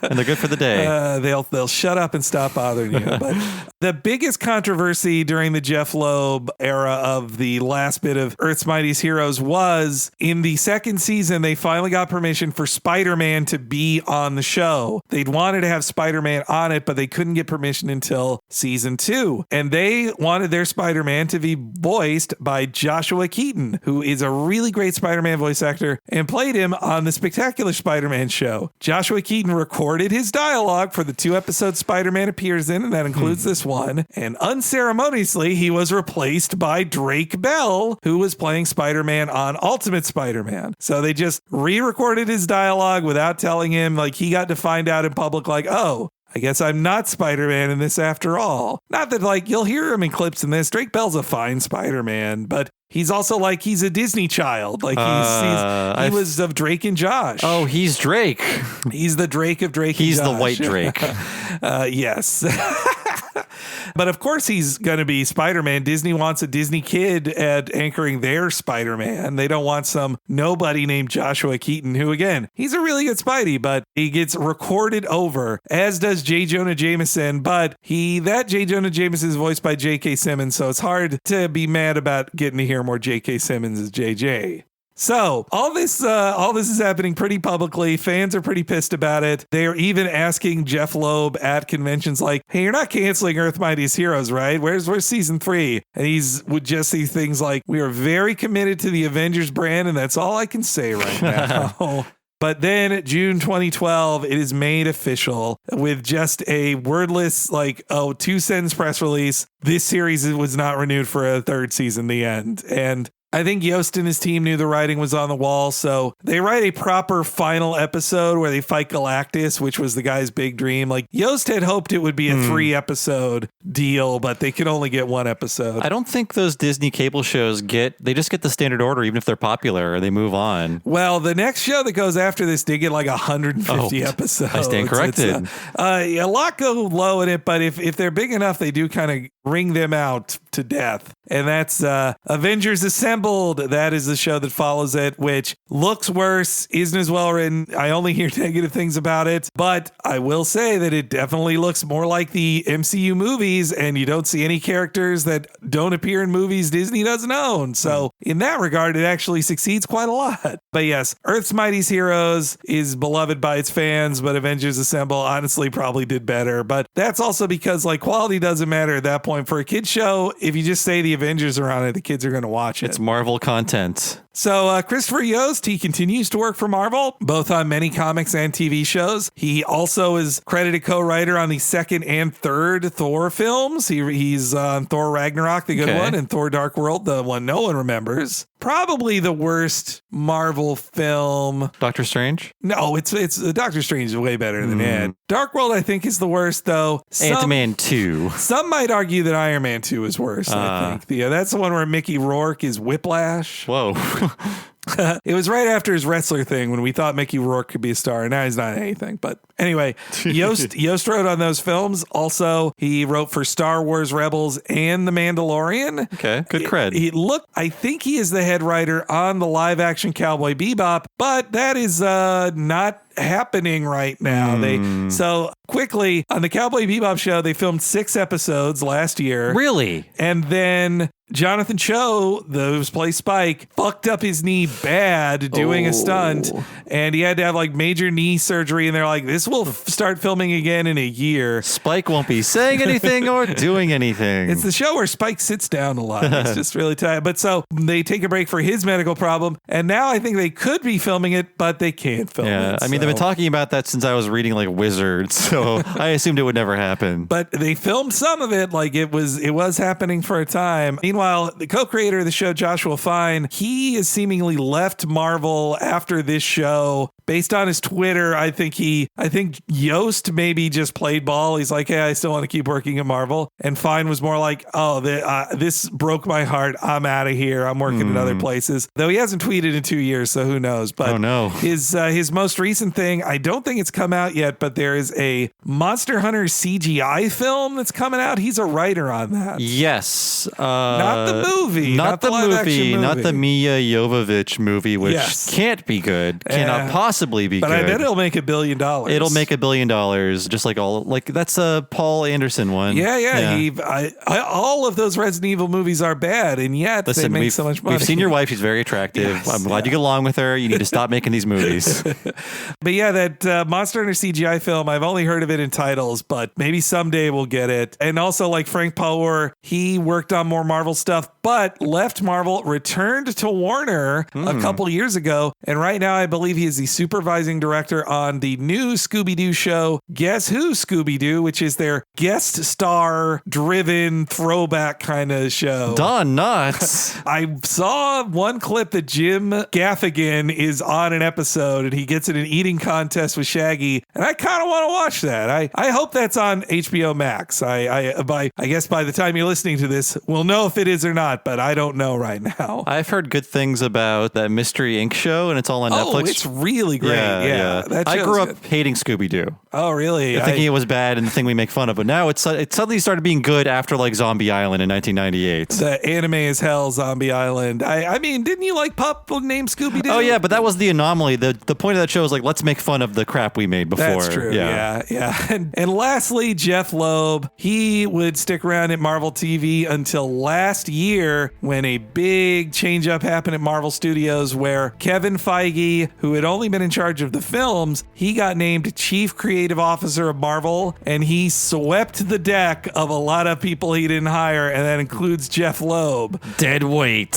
and they're good for the day. They'll shut up and stop bothering you. But the biggest controversy during the Jeff Loeb era of the last bit of Earth's Mightiest Heroes was in the second season, they finally got permission for Spider-Man to be on the show. They'd wanted to have Spider-Man on it, but they couldn't get permission until season 2. And they wanted their Spider-Man to be voiced by Joshua Keaton, who is a really great Spider-Man voice actor and played him on the Spectacular Spider-Man show. Joshua Keaton recorded his dialogue for the 2 episodes Spider-Man appears in, and that includes this one. And unceremoniously, he was replaced by Drake Bell, who was playing Spider-Man on Ultimate Spider-Man. So they just re-recorded his dialogue without telling him. Like, he got to find out in public, like, oh, I guess I'm not Spider-Man in this after all. Not that, like, you'll hear him in clips in this. Drake Bell's a fine Spider-Man, but he's also like, he's a Disney child. Like, he was of Drake and Josh. Oh, he's Drake. He's the Drake of Drake He's and Josh. the white Drake. Yes. But of course he's going to be Spider-Man. Disney wants a Disney kid at anchoring their Spider-Man. They don't want some nobody named Joshua Keaton, who, again, he's a really good Spidey, but he gets recorded over, as does J. Jonah Jameson. But that J. Jonah Jameson is voiced by J.K. Simmons, so it's hard to be mad about getting to hear more J.K. Simmons as J.J. So all this is happening pretty publicly. Fans are pretty pissed about it. They're even asking Jeff Loeb at conventions, like, "Hey, you're not canceling Earth Mightiest Heroes, right? Where's season 3?" And he's would just see things like, "We are very committed to the Avengers brand, and that's all I can say right now." But then June 2012, it is made official with just a wordless, 2-sentence press release. This series was not renewed for a 3rd season, the end. And I think Yost and his team knew the writing was on the wall, so they write a proper final episode where they fight Galactus, which was the guy's big dream. Like, Yost had hoped it would be a 3-episode deal, but they could only get 1 episode. I don't think those Disney cable shows they just get the standard order, even if they're popular, or they move on. Well, the next show that goes after this, they get like 150 episodes. I stand corrected. A lot go low in it, but if they're big enough, they do kind of wring them out to death. And that's Avengers Assembled. That is the show that follows it, which looks worse, isn't as well written. I only hear negative things about it, but I will say that it definitely looks more like the MCU movies, and you don't see any characters that don't appear in movies Disney doesn't own. So in that regard, it actually succeeds quite a lot. But yes, Earth's Mightiest Heroes is beloved by its fans, but Avengers Assemble honestly probably did better. But that's also because quality doesn't matter at that point. For a kid's show, if you just say the Avengers are on it, the kids are going to watch it. It's Marvel content. So Christopher Yost, he continues to work for Marvel, both on many comics and TV shows. He also is credited co-writer on the 2nd and 3rd Thor films. He's on Thor Ragnarok, the good one, and Thor Dark World, the one no one remembers. Probably the worst Marvel film. Doctor Strange? No, it's Doctor Strange is way better than it. Dark World, I think, is the worst, though. Ant-Man 2. Some might argue that Iron Man 2 is worse, I think. That's the one where Mickey Rourke is Whiplash. Whoa. It was right after his wrestler thing when we thought Mickey Rourke could be a star, and now he's not anything. But anyway, Yost wrote on those films. Also, he wrote for Star Wars Rebels and The Mandalorian. Okay, good cred. I think he is the head writer on the live action Cowboy Bebop, but that is not happening right now. So quickly on the Cowboy Bebop show, they filmed 6 episodes last year. Really? And then Jonathan Cho, who plays Spike, fucked up his knee bad doing a stunt, and he had to have like major knee surgery. And they're like, "This will start filming again in a year." Spike won't be saying anything or doing anything. It's the show where Spike sits down a lot. It's just really tight. But so they take a break for his medical problem, and now I think they could be filming it, but they can't film it. Yeah, I mean, they've been talking about that since I was reading like Wizards, so I assumed it would never happen. But they filmed some of it, like it was happening for a time. Meanwhile, the co-creator of the show, Joshua Fine, he has seemingly left Marvel after this show. Based on his Twitter, I think Yost maybe just played ball. He's like, "Hey, I still want to keep working at Marvel." And Fine was more like, "Oh, this broke my heart. I'm out of here. I'm working at other places." Though he hasn't tweeted in 2 years, so who knows? But oh no, his most recent thing, I don't think it's come out yet, but there is a Monster Hunter CGI film that's coming out. He's a writer on that. Yes, not the movie, not the live action movie, not the Mia Jovovich movie, which can't be good, cannot possibly be but good. I bet it'll make $1 billion. It'll make $1 billion, just like that's a Paul Anderson one. Yeah. All of those Resident Evil movies are bad, and yet they make so much money. We've seen your wife; she's very attractive. Yes, I'm glad you get along with her. You need to stop making these movies. But yeah, that Monster Hunter CGI film, I've only heard of it in titles, but maybe someday we'll get it. And also, like Frank Power, he worked on more Marvel stuff, but left Marvel, returned to Warner a couple years ago, and right now I believe he is the supervising director on the new Scooby-Doo show, Guess Who Scooby-Doo, which is their guest star driven throwback kind of show. Don Knotts. I saw one clip that Jim Gaffigan is on an episode and he gets in an eating contest with Shaggy, and I kind of want to watch that. I hope that's on HBO Max. I guess by the time you're listening to this, we'll know if it is or not, but I don't know right now. I've heard good things about that Mystery Inc. show, and it's all on Netflix. Oh, it's really great. Yeah. I grew up hating Scooby-Doo. Oh, really? Thinking it was bad and the thing we make fun of, but now it suddenly started being good after like Zombie Island in 1998. The anime as hell Zombie Island. I mean, didn't you like Pup named Scooby-Doo? Oh yeah, but that was the anomaly. The point of that show is like, let's make fun of the crap we made before. That's true. Yeah. And lastly, Jeff Loeb. He would stick around at Marvel TV until last year when a big change up happened at Marvel Studios where Kevin Feige, who had only been in charge of the films, he got named Chief Creative Officer of Marvel, and he swept the deck of a lot of people he didn't hire, and that includes Jeff Loeb. Dead weight.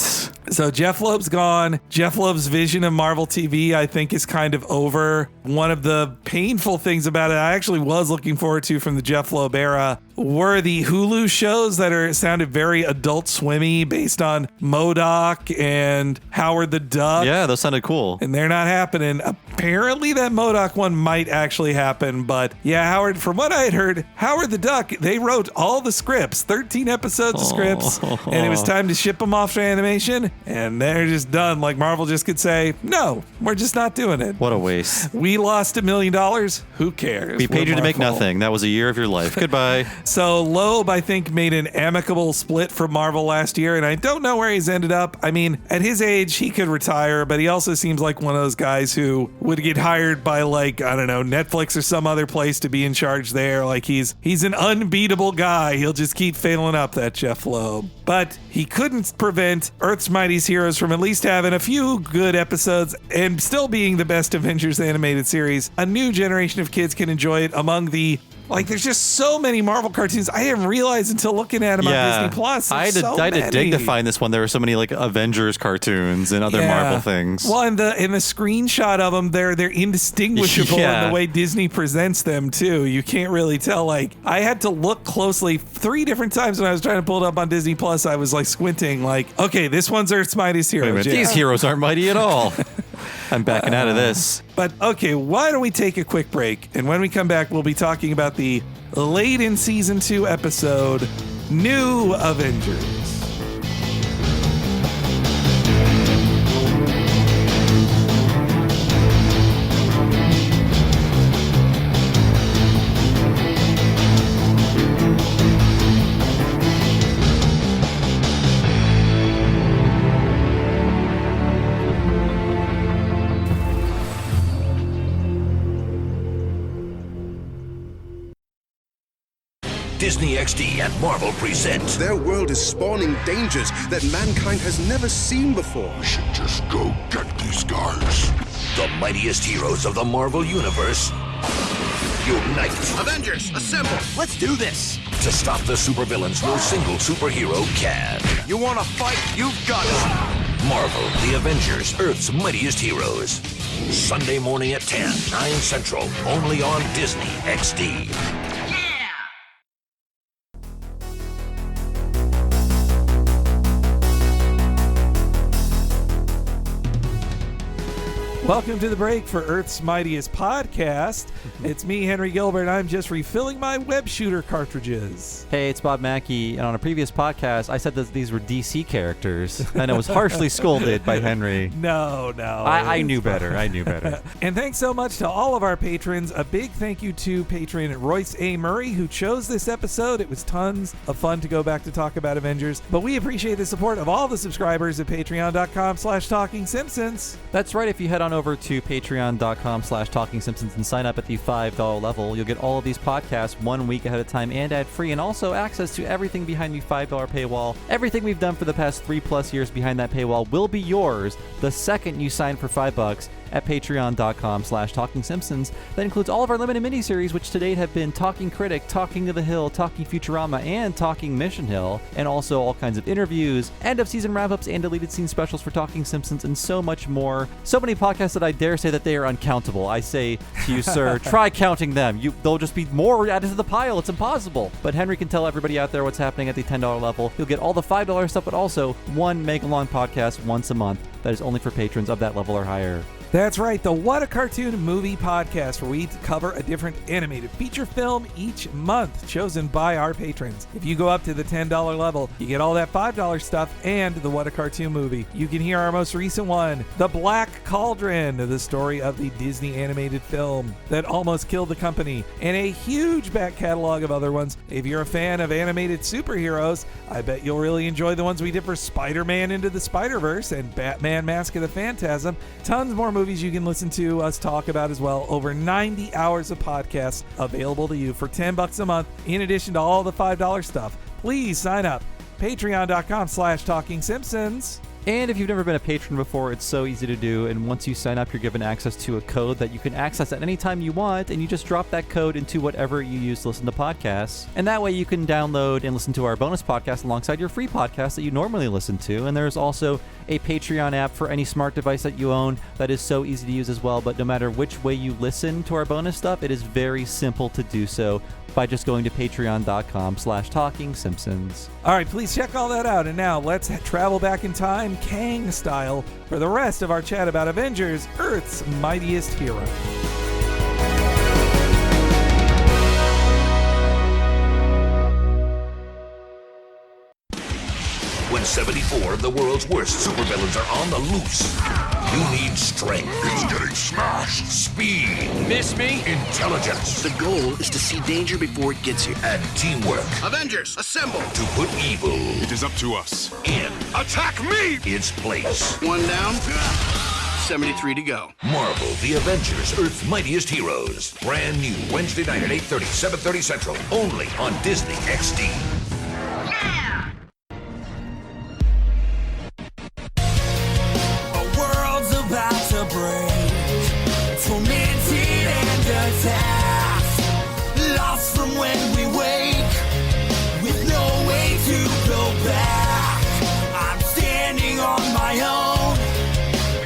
So Jeff Loeb's gone. Jeff Loeb's vision of Marvel TV, I think, is kind of over. One of the painful things about it, I actually was looking forward to from the Jeff Loeb era, were the Hulu shows that sounded very Adult Swimmy, based on MODOK and Howard the Duck. Yeah, those sounded cool. And they're not happening. Apparently that MODOK one might actually happen, but yeah, Howard, from what I had heard, Howard the Duck, they wrote all the scripts, 13 episodes of scripts, and it was time to ship them off to animation, and they're just done. Like Marvel just could say, no, we're just not doing it. What a waste. We lost $1 million. Who cares? We paid you to make nothing. That was a year of your life. Goodbye. So Loeb, I think, made an amicable split from Marvel last year, and I don't know where he's ended up. I mean, at his age, he could retire, but he also seems like one of those guys who would get hired by, like, I don't know, Netflix or some other place to be in charge there. Like, he's an unbeatable guy. He'll just keep failing up, that Jeff Loeb. But he couldn't prevent Earth's Mightiest Heroes from at least having a few good episodes and still being the best Avengers animated series. A new generation of kids can enjoy it among the... Like, there's just so many Marvel cartoons. I didn't realize until looking at them on Disney Plus. I had to dig to find this one. There were so many like Avengers cartoons and other Marvel things. Well, in the screenshot of them, they're indistinguishable in the way Disney presents them too. You can't really tell. Like, I had to look closely 3 different times when I was trying to pull it up on Disney Plus. I was like squinting, like, okay, this one's Earth's Mightiest Heroes. Wait a minute, these heroes aren't mighty at all. I'm backing out of this. But okay, why don't we take a quick break? And when we come back, we'll be talking about the late in season 2 episode, New Avengers. Disney XD and Marvel present Their world is spawning dangers that mankind has never seen before. We should just go get these guys. the Mightiest Heroes of the Marvel Universe unite Avengers, assemble! Let's do this! to stop the supervillains no single superhero can. You wanna fight? You've got it! Marvel, the Avengers, Earth's Mightiest Heroes. Sunday morning at 10, 9 Central, only on Disney XD. Welcome to the break for Earth's Mightiest Podcast. It's me, Henry Gilbert. I'm just refilling my web shooter cartridges. Hey, it's Bob Mackey, and on a previous podcast, I said that these were DC characters, and I was harshly scolded by Henry. No. I knew better. I knew better. And thanks so much to all of our patrons. A big thank you to patron Royce A. Murray, who chose this episode. It was tons of fun to go back to talk about Avengers. But we appreciate the support of all the subscribers at patreon.com/TalkingSimpsons. That's right. If you head on over to patreon.com/TalkingSimpsons and sign up at the $5 level, you'll get all of these podcasts 1 week ahead of time and ad-free, and also access to everything behind the $5 paywall. Everything we've done for the past 3+ years behind that paywall will be yours the second you sign for $5 at patreon.com/TalkingSimpsons. That includes all of our limited miniseries, which to date have been Talking Critic, Talking to the Hill, Talking Futurama, and Talking Mission Hill, and also all kinds of interviews, end-of-season wrap-ups, and deleted scene specials for Talking Simpsons, and so much more. So many podcasts that I dare say that they are uncountable. I say to you, sir, try counting them. They'll just be more added to the pile. It's impossible. But Henry can tell everybody out there what's happening at the $10 level. You'll get all the $5 stuff, but also one mega-long podcast once a month that is only for patrons of that level or higher. That's right, the What a Cartoon Movie Podcast, where we cover a different animated feature film each month, chosen by our patrons. If you go up to the $10 level, you get all that $5 stuff and the What a Cartoon Movie. You can hear our most recent one, The Black Cauldron, the story of the Disney animated film that almost killed the company, and a huge back catalog of other ones. If you're a fan of animated superheroes, I bet you'll really enjoy the ones we did for Spider-Man Into the Spider-Verse and Batman Mask of the Phantasm. Tons more movies you can listen to us talk about as well. Over 90 hours of podcasts available to you for $10 a month, in addition to all the $5 stuff. Please sign up. Patreon.com/TalkingSimpsons. And if you've never been a patron before, it's so easy to do. And once you sign up, you're given access to a code that you can access at any time you want. And you just drop that code into whatever you use to listen to podcasts. And that way you can download and listen to our bonus podcast alongside your free podcast that you normally listen to. And there's also a Patreon app for any smart device that you own that is so easy to use as well. But no matter which way you listen to our bonus stuff, it is very simple to do so by just going to patreon.com/TalkingSimpsons. All right, please check all that out. And now let's travel back in time, Kang style, for the rest of our chat about Avengers, Earth's Mightiest Heroes. When 74 of the world's worst supervillains are on the loose, you need strength. It's getting smashed. Speed. Miss me? Intelligence. The goal is to see danger before it gets here. And teamwork Avengers, assemble! to put evil It is up to us. in Attack me! its place. One down, 73 to go. Marvel, the Avengers, Earth's Mightiest Heroes. Brand new Wednesday night at 8:30, 7:30 Central. Only on Disney XD. The world's about to break, tormented and attacked, lost from when we wake, with no way to go back. I'm standing on my own,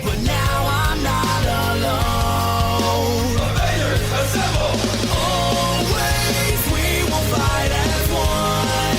but now I'm not alone. Avengers, assemble! Always we will fight as one.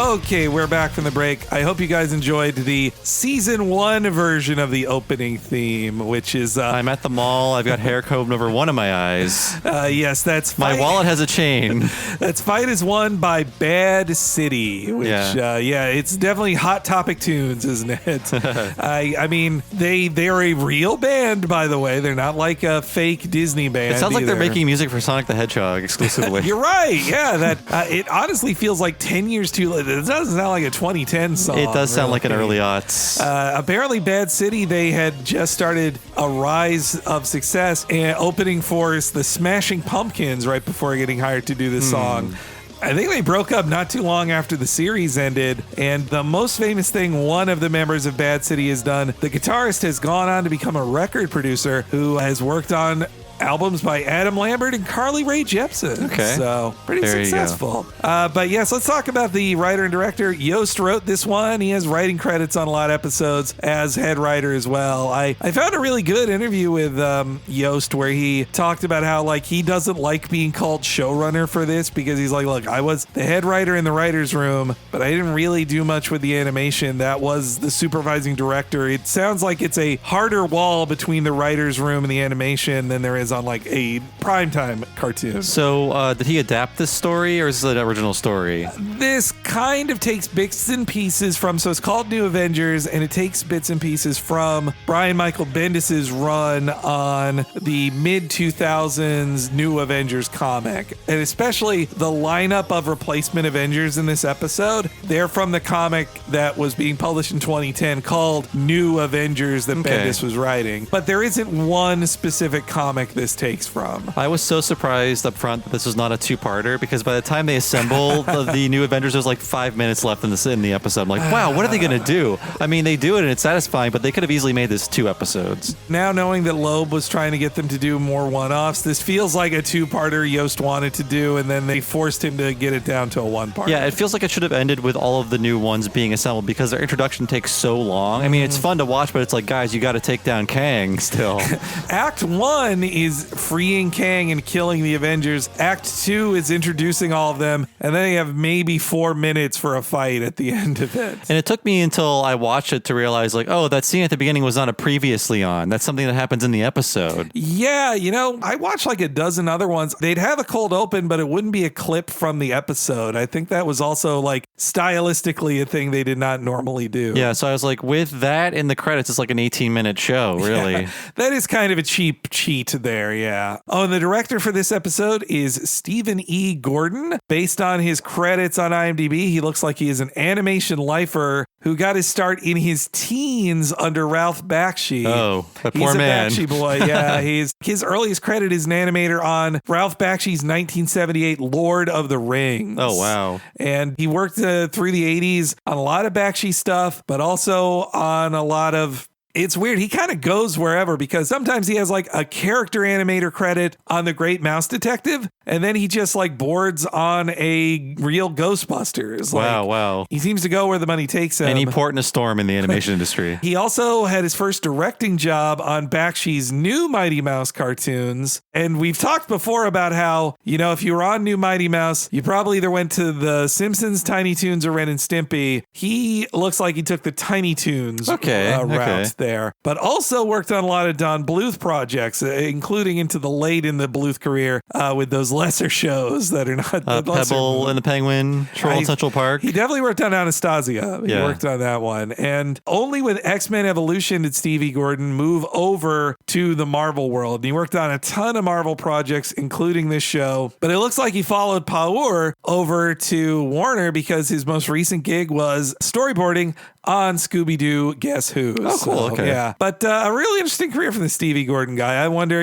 Okay, we're back from the break. I hope you guys enjoyed the season 1 version of the opening theme, which is... I'm at the mall. I've got hair combed over one of my eyes. Yes, that's... My wallet has a chain. That's Fight is Won by Bad City, which, it's definitely Hot Topic tunes, isn't it? I mean, they're a real band, by the way. They're not like a fake Disney band. It sounds like they're either. making music for Sonic the Hedgehog exclusively. You're right. Yeah, it honestly feels like 10 years too late. It doesn't sound like a 2010 song. It does sound like an early aughts. Apparently, Bad City, they had just started a rise of success and opening for the Smashing Pumpkins right before getting hired to do this song. I think they broke up not too long after the series ended, and the most famous thing one of the members of Bad City has done, the guitarist has gone on to become a record producer who has worked on albums by Adam Lambert and Carly Rae Jepsen. Okay. So pretty There you successful. But yes, let's talk about the writer and director. Yost wrote this one. He has writing credits on a lot of episodes as head writer as well. I found a really good interview with Yost where he talked about how like he doesn't like being called showrunner for this because he's like, look, I was the head writer in the writer's room, but I didn't really do much with the animation. That was the supervising director. It sounds like it's a harder wall between the writer's room and the animation than there is on like a primetime cartoon. So did he adapt this story or is it an original story? This kind of takes bits and pieces from, so it's called New Avengers, and it takes bits and pieces from Brian Michael Bendis's run on the mid-2000s New Avengers comic. And especially the lineup of replacement Avengers in this episode, they're from the comic that was being published in 2010 called New Avengers that Bendis was writing. But there isn't one specific comic this takes from. I was so surprised up front that this was not a two-parter because by the time they assemble the New Avengers, there's like 5 minutes left in the episode. I'm like, wow, what are they going to do? I mean, they do it and it's satisfying, but they could have easily made this 2 episodes. Now knowing that Loeb was trying to get them to do more one-offs, this feels like a 2-parter Yost wanted to do, and then they forced him to get it down to a 1-part. Yeah, it feels like it should have ended with all of the new ones being assembled because their introduction takes so long. I mean, it's fun to watch, but it's like, guys, you got to take down Kang still. Act 1 is freeing Kang and killing the Avengers. Act 2 is introducing all of them, and then you have maybe 4 minutes for a fight at the end of it. And it took me until I watched it to realize, like, oh, that scene at the beginning was not a previously on. That's something that happens in the episode. Yeah, I watched like a dozen other ones. They'd have a cold open, but it wouldn't be a clip from the episode. I think that was also like stylistically a thing they did not normally do. Yeah, so I was like, with that in the credits, it's like an 18-minute show, really. Yeah, that is kind of a cheap cheat there, yeah. Oh, and the director for this episode is Stephen E. Gordon. Based on his credits on IMDb, he looks like he is an animation lifer who got his start in his teens under Ralph Bakshi. Oh, that He's poor a man. Bakshi boy, yeah. His earliest credit is an animator on Ralph Bakshi's 1978 Lord of the Rings. Oh, wow. And he worked through the 80s on a lot of Bakshi stuff, but also on a lot of... It's weird. He kind of goes wherever because sometimes he has like a character animator credit on The Great Mouse Detective, and then he just like boards on a real Ghostbusters. Wow. He seems to go where the money takes him. Any port in a storm in the animation industry. He also had his first directing job on Bakshi's new Mighty Mouse cartoons. And we've talked before about how, if you were on New Mighty Mouse, you probably either went to the Simpsons, Tiny Toons, or Ren and Stimpy. He looks like he took the Tiny Toons route there, but also worked on a lot of Don Bluth projects, including into the late in the Bluth career with those lesser shows that are not Pebble and the Penguin, Troll in Central Park. He definitely worked on Anastasia. He Yeah. worked on that one. And only with X-Men Evolution did Stevie Gordon move over to the Marvel world. And he worked on a ton of Marvel projects, including this show. But it looks like he followed Power over to Warner because his most recent gig was storyboarding on Scooby-Doo Guess Who. Oh, cool. Okay. Yeah. But a really interesting career for the Stevie Gordon guy. I wonder,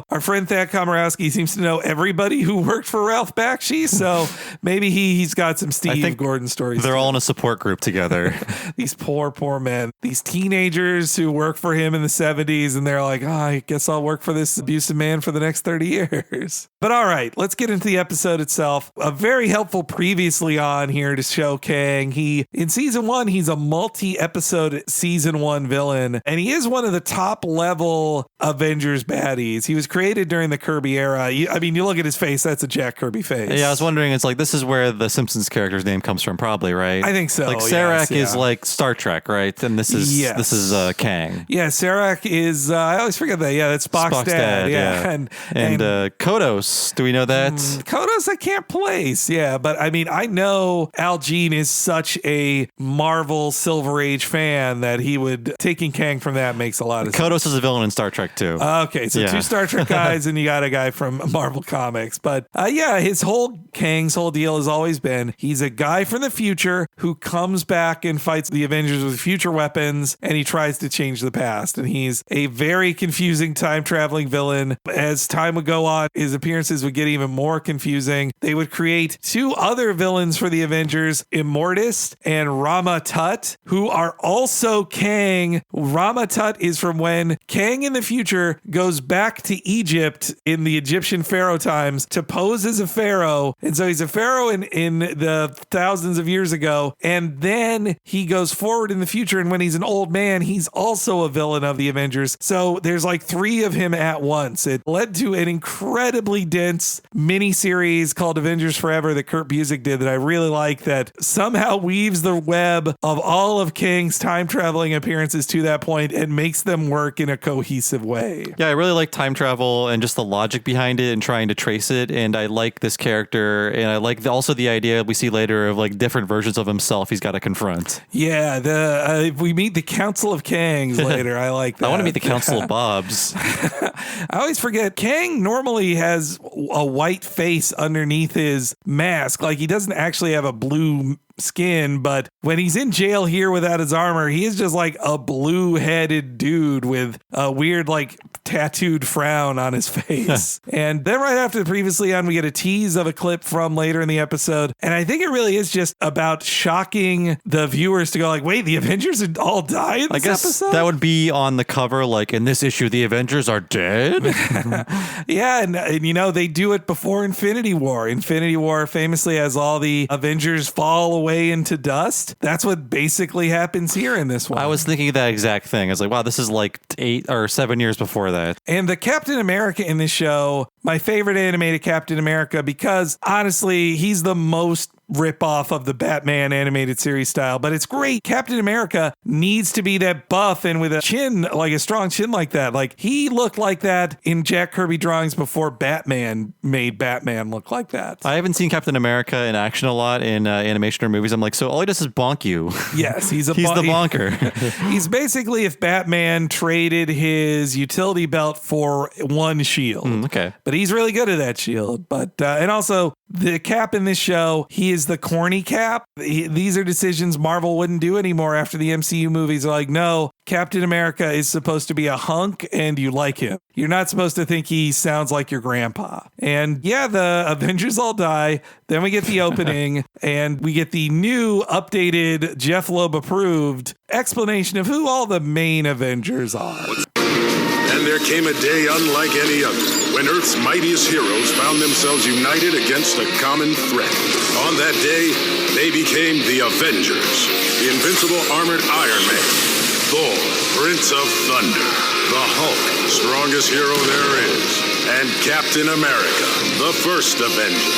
our friend Thad Komorowski seems to know everybody who worked for Ralph Bakshi, so maybe he's got some Steve Gordon stories. They're all in a support group together. These poor men. These teenagers who work for him in the 70s, and they're like, I guess I'll work for this abusive man for the next 30 years. But all right, let's get into the episode itself. A very helpful previously on here to show Kang. In season 1, he's a multi multi-episode season 1 villain, and he is one of the top level Avengers baddies. He was created during the Kirby era. You look at his face, that's a Jack Kirby face. Yeah, I was wondering, it's like, this is where the Simpsons character's name comes from, probably, right? I think so. Like, Serac yes, is yeah. like Star Trek, right? And this is Kang. Yeah, Serac is, I always forget that. Yeah, that's Spock's dad. Yeah. And Kodos, do we know that? Kodos I can't place. Yeah, but I mean, I know Al Jean is such a Marvel Silver Age fan that he would, taking Kang from that makes a lot of sense. Kodos is a villain in Star Trek too. Okay, so 2 Star Trek guys and you got a guy from Marvel Comics. But Kang's whole deal has always been he's a guy from the future who comes back and fights the Avengers with future weapons, and he tries to change the past. And he's a very confusing time traveling villain. As time would go on, his appearances would get even more confusing. They would create 2 other villains for the Avengers, Immortus and Rama Tut, who are also Kang. Rama Tut is from when Kang in the future goes back to Egypt in the Egyptian pharaoh times to pose as a pharaoh. And so he's a pharaoh in the thousands of years ago. And then he goes forward in the future. And when he's an old man, he's also a villain of the Avengers. So there's like 3 of him at once. It led to an incredibly dense mini-series called Avengers Forever that Kurt Busiek did that I really like, that somehow weaves the web of all of Kang's time-traveling appearances to that point and makes them work in a cohesive way. Yeah, I really like time travel and just the logic behind it and trying to trace it. And I like this character. And I like also the idea we see later of like different versions of himself he's got to confront. Yeah, we meet the Council of Kangs later. I like that. I want to meet the Council of Bobs. I always forget, Kang normally has a white face underneath his mask. Like, he doesn't actually have a blue skin, but when he's in jail here without his armor, he is just like a blue-headed dude with a weird like tattooed frown on his face. And then right after the previously on, we get a tease of a clip from later in the episode, and I think it really is just about shocking the viewers to go like, wait, the Avengers all die in this episode? That would be on the cover, like, in this issue the Avengers are dead. Yeah, and you know, they do it before Infinity War. Infinity War famously has all the Avengers fall away into dust. That's what basically happens here in this one. I was thinking that exact thing. I was like, wow, this is like 8 or 7 years before that. And the Captain America in this show, my favorite animated Captain America, because honestly, he's the most rip-off of the Batman animated series style, but it's great. Captain America needs to be that buff and with a chin, like a strong chin like that. Like, he looked like that in Jack Kirby drawings before Batman made Batman look like that. I haven't seen Captain America in action a lot in animation or movies. I'm like, so all he does is bonk you. Yes, he's the bonker. He's basically if Batman traded his utility belt for one shield. Okay. But he's really good at that shield. But and also the Cap in this show, he is the corny Cap. These are decisions Marvel wouldn't do anymore after the MCU movies are like, no, Captain America is supposed to be a hunk and you like him. You're not supposed to think he sounds like your grandpa. And yeah, the Avengers all die. Then we get the opening and we get the new updated Jeff Loeb approved explanation of who all the main Avengers are. And there came a day unlike any other, when Earth's mightiest heroes found themselves united against a common threat. On that day, they became the Avengers, the invincible armored Iron Man, Thor, Prince of Thunder, the Hulk, strongest hero there is, and Captain America, the first Avenger.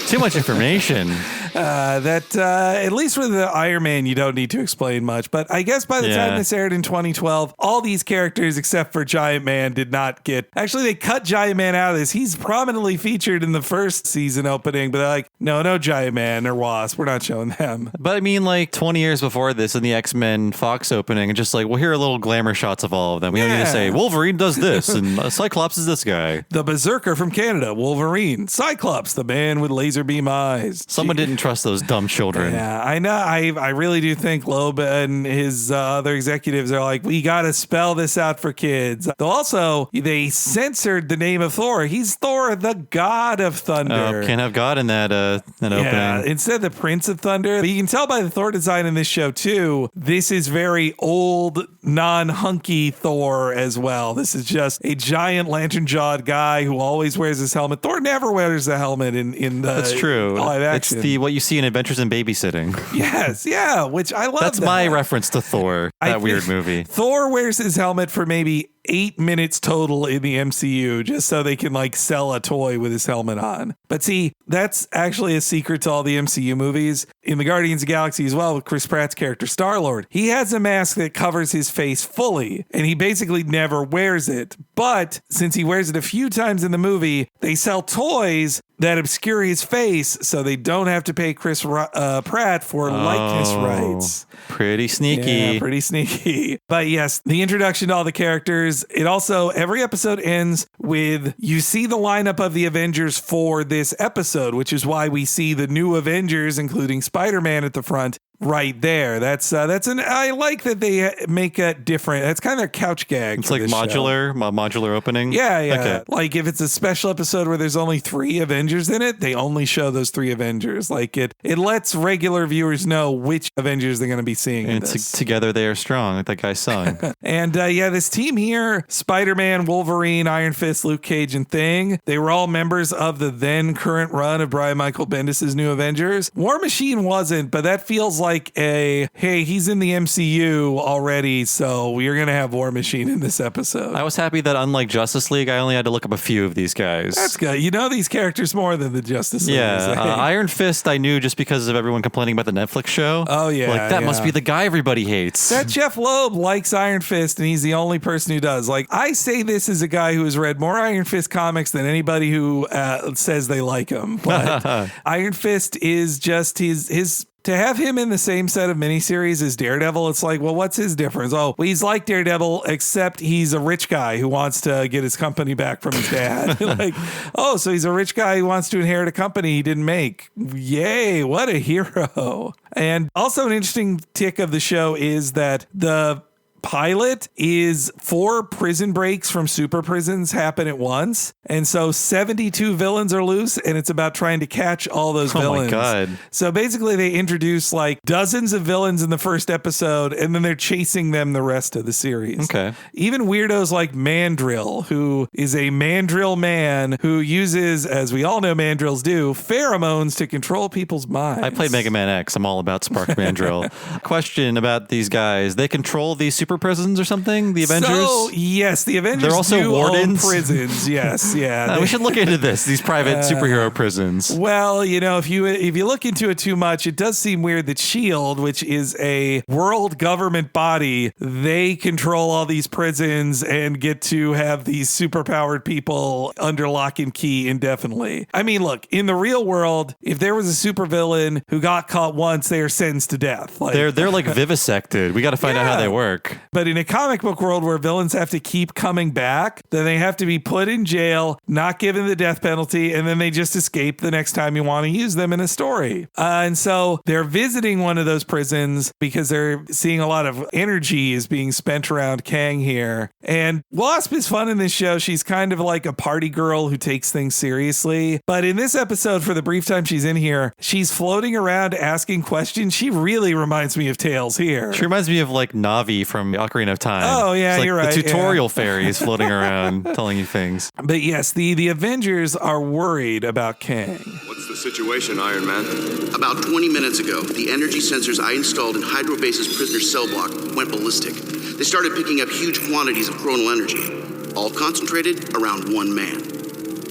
Too much information. At least with the Iron Man, you don't need to explain much. But I guess by the time this aired in 2012, all these characters except for Giant Man did not get. Actually, they cut Giant Man out of this. He's prominently featured in the first season opening, but they're like, no Giant Man or Wasp. We're not showing them. But I mean, like 20 years before this in the X-Men Fox opening, and just like, well, here are little glamour shots of all of them. We don't need to say Wolverine does this and Cyclops is this guy. The Berserker from Canada, Wolverine. Cyclops, the man with laser beam eyes. Someone didn't trust those dumb children. Yeah, I know. I really do think Loeb and his other executives are like, we got to spell this out for kids. Though also, they censored the name of Thor. He's Thor, the God of Thunder. Can't have God in that opening. Instead the Prince of Thunder. But you can tell by the Thor design in this show too, this is very old, non-hunky Thor as well. This is just a giant lantern-jawed guy who always wears his helmet. Thor never wears a helmet in the That's true. live action. It's what what you see in Adventures in Babysitting. Yes, yeah, which I love. That's that. my reference to Thor, that weird movie. Thor wears his helmet for maybe 8 minutes total in the MCU just so they can like sell a toy with his helmet on. But see, that's actually a secret to all the MCU movies. In the Guardians of the Galaxy as well, with Chris Pratt's character Star-Lord, he has a mask that covers his face fully, and he basically never wears it. But since he wears it a few times in the movie, they sell toys that obscure his face so they don't have to pay Chris Pratt for likeness rights. Pretty sneaky. Yeah, pretty sneaky. But yes, the introduction to all the characters. It also, every episode ends with, you see the lineup of the Avengers for this episode, which is why we see the new Avengers, including Spider-Man at the front, right there. I like that they make it different. That's kind of their couch gag. It's like modular opening. Yeah. Okay. Like if it's a special episode where there's only 3 Avengers in it, they only show those 3 Avengers. Like it lets regular viewers know which Avengers they're going to be seeing. And together they are strong, like that guy sung. And this team here, Spider-Man, Wolverine, Iron Fist, Luke Cage, and Thing, they were all members of the then current run of Brian Michael Bendis' New Avengers. War Machine wasn't, but that feels like hey, he's in the MCU already, so we're going to have War Machine in this episode. I was happy that unlike Justice League, I only had to look up a few of these guys. That's good. You know these characters more than the Justice League. Yeah. Iron Fist I knew just because of everyone complaining about the Netflix show. Oh, yeah. Like, that must be the guy everybody hates. That Jeff Loeb likes Iron Fist, and he's the only person who does. Like, I say this as a guy who has read more Iron Fist comics than anybody who says they like him. But Iron Fist is just his to have him in the same set of miniseries as Daredevil, it's like, well, what's his difference? Oh, well, he's like Daredevil, except he's a rich guy who wants to get his company back from his dad. Like, oh, so he's a rich guy who wants to inherit a company he didn't make. Yay, what a hero. And also an interesting tick of the show is that the pilot is 4 prison breaks from super prisons happen at once. And so 72 villains are loose, and it's about trying to catch all those villains. Oh my God. So basically they introduce like dozens of villains in the first episode, and then they're chasing them the rest of the series. Okay. Even weirdos like Mandrill, who is a mandrill man who uses, as we all know mandrills do, pheromones to control people's minds. I played Mega Man X. I'm all about Spark Mandrill. Question about these guys. They control these super prisons or something? The Avengers? So, yes, the Avengers They're also do wardens? own prisons. Yes, yeah. We should look into this, these private superhero prisons. Well, you know, if you look into it too much, it does seem weird that S.H.I.E.L.D., which is a world government body, they control all these prisons and get to have these superpowered people under lock and key indefinitely. I mean, look, in the real world, if there was a supervillain who got caught once, they are sentenced to death. Like, They're like vivisected. We got to find out how they work. But in a comic book world where villains have to keep coming back, then they have to be put in jail, not given the death penalty, and then they just escape the next time you want to use them in a story. And so they're visiting one of those prisons because they're seeing a lot of energy is being spent around Kang here. And Wasp is fun in this show. She's kind of like a party girl who takes things seriously. But in this episode, for the brief time she's in here, she's floating around asking questions. She really reminds me of Tails here. She reminds me of like Navi from Ocarina of Time. Oh, yeah, it's like you're right. The tutorial fairies floating around telling you things. But yes, the Avengers are worried about Kang. What's the situation, Iron Man? About 20 minutes ago, the energy sensors I installed in Hydrobase's prisoner cell block went ballistic. They started picking up huge quantities of chronal energy, all concentrated around one man.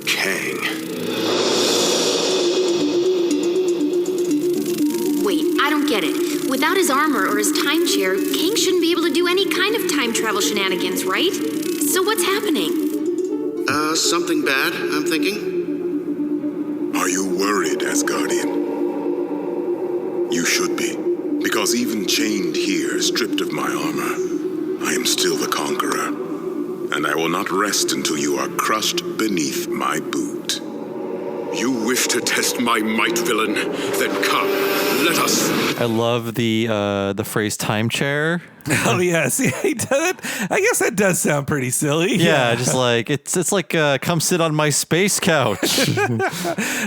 Kang. Wait, I don't get it. Without his armor or his time chair, Kang shouldn't be able to do any kind of time travel shenanigans, right? So what's happening? Something bad, I'm thinking. Are you worried, Asgardian? You should be, because even chained here, stripped of my armor, I am still the conqueror, and I will not rest until you are crushed beneath my boot. You wish to test my might, villain? Then come, let us. I love the phrase time chair. Oh yes, yeah, he does it. I guess that does sound pretty silly. Yeah, just like it's like come sit on my space couch.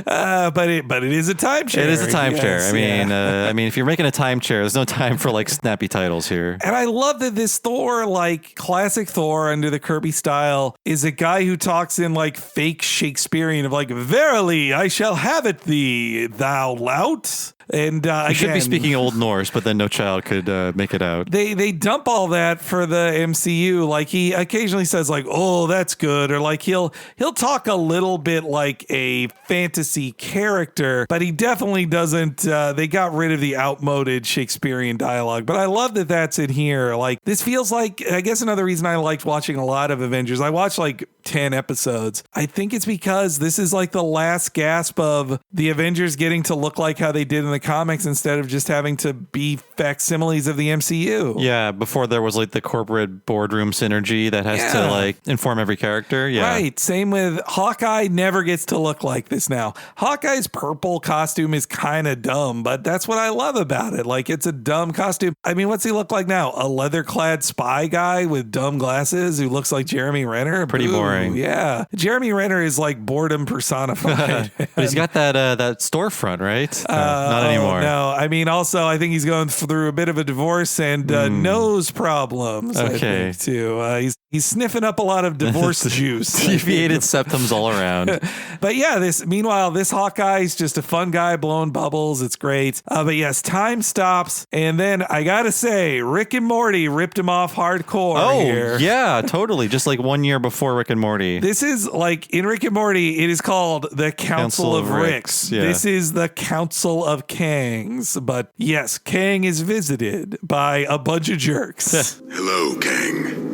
But it is a time chair. It is a time chair. Yes, I mean, if you're making a time chair, there's no time for like snappy titles here. And I love that this Thor, like classic Thor under the Kirby style, is a guy who talks in like fake Shakespearean of like, "Verily, I shall have it thee, thou lout." And You should be again, speaking Old Norse, but then no child could make it out. They dump all that for the MCU. Like he occasionally says like, "Oh, that's good," or like he'll talk a little bit like a fantasy character, but he definitely doesn't. They got rid of the outmoded Shakespearean dialogue. But I love that that's in here. Like this feels like, I guess another reason I liked watching a lot of Avengers. I watched like 10 episodes. I think it's because this is like the last gasp of the Avengers getting to look like how they did in the comics instead of just having to be facsimiles of the MCU. Yeah, before there was like the corporate boardroom synergy that has to like inform every character. Yeah. Right. Same with Hawkeye, never gets to look like this now. Hawkeye's purple costume is kind of dumb, but that's what I love about it. Like it's a dumb costume. I mean, what's he look like now? A leather-clad spy guy with dumb glasses who looks like Jeremy Renner? Pretty boring. Yeah. Jeremy Renner is like boredom personified. But he's got that storefront, right? Not anymore. No, I mean, also, I think he's going through a bit of a divorce and nose problems. Okay. I think, too. He's sniffing up a lot of divorce juice. Deviated septums all around. But yeah, meanwhile, this Hawkeye is just a fun guy blowing bubbles. It's great. But yes, time stops. And then I got to say, Rick and Morty ripped him off hardcore here. Yeah, totally. Just like 1 year before Rick and Morty. This is like in Rick and Morty, it is called the Council of Ricks. Yeah. This is the Council of Kangs. But yes, Kang is visited by a bunch of jerks. Hello, Kang.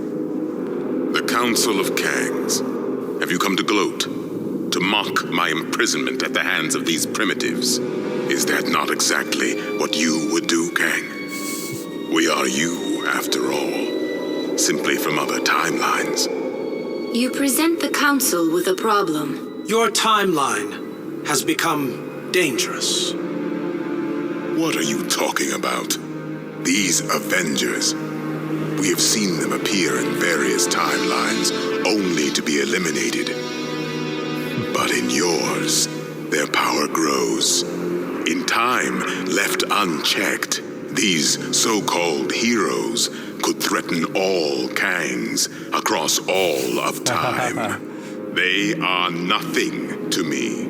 The Council of Kangs. Have you come to gloat? To mock my imprisonment at the hands of these primitives? Is that not exactly what you would do, Kang? We are you, after all. Simply from other timelines. You present the Council with a problem. Your timeline has become dangerous. What are you talking about? These Avengers. We have seen them appear in various timelines, only to be eliminated. But in yours, their power grows. In time, left unchecked, these so-called heroes could threaten all Kangs across all of time. They are nothing to me.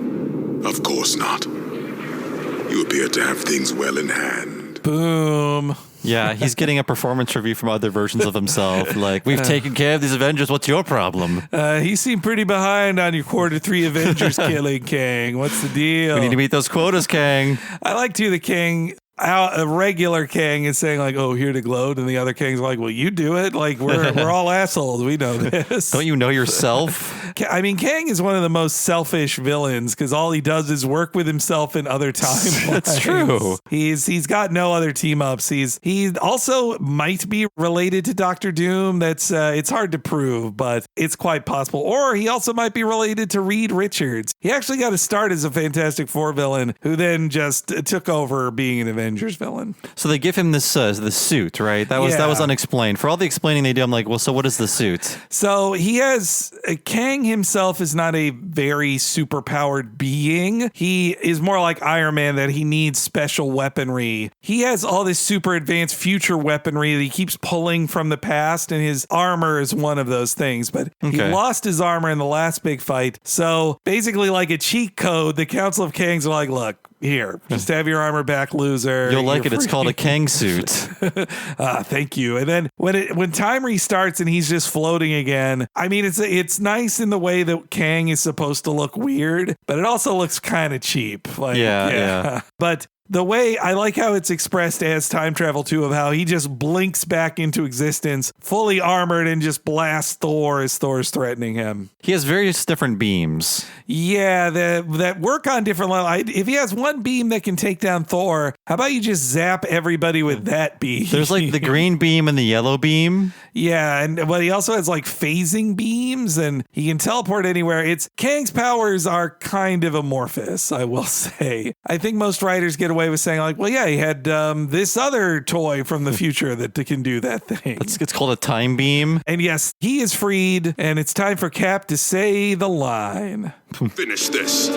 Of course not. You appear to have things well in hand. Boom. Yeah, he's getting a performance review from other versions of himself. Like, we've taken care of these Avengers. What's your problem? He seemed pretty behind on your Q3 Avengers killing, Kang. What's the deal? We need to meet those quotas, Kang. I like to the Kang. A regular Kang is saying like, "Oh, here to gloat," and the other Kang's like, "Well, you do it. Like we're all assholes. We know this. Don't you know yourself?" I mean, Kang is one of the most selfish villains because all he does is work with himself in other timelines. That's true. He's got no other team ups. He also might be related to Doctor Doom. That's it's hard to prove, but it's quite possible. Or he also might be related to Reed Richards. He actually got to start as a Fantastic Four villain, who then just took over being an Avengers villain. So they give him this the suit, right? That was unexplained. For all the explaining they do, I'm like, well, so what is the suit? So he has Kang himself is not a very superpowered being. He is more like Iron Man, that he needs special weaponry. He has all this super advanced future weaponry that he keeps pulling from the past, and his armor is one of those things. But he lost his armor in the last big fight. So basically, like a cheat code, the Council of Kangs are like, look, here, just have your armor back, loser. You'll like it. It's called a Kang suit. Thank you. And then when time restarts and he's just floating again, I mean, it's nice in the way that Kang is supposed to look weird, but it also looks kind of cheap. Like, yeah. But the way I like how it's expressed as time travel too, of how he just blinks back into existence, fully armored, and just blasts Thor as Thor's threatening him. He has various different beams. Yeah, that work on different levels. If he has one beam that can take down Thor, how about you just zap everybody with that beam? There's like the green beam and the yellow beam. Yeah, but he also has like phasing beams, and he can teleport anywhere. Kang's powers are kind of amorphous, I will say. I think most writers get away away with saying like, well, yeah, he had this other toy from the future that can do that thing. It's called a time beam. And yes, he is freed, and it's time for Cap to say the line. Finish this.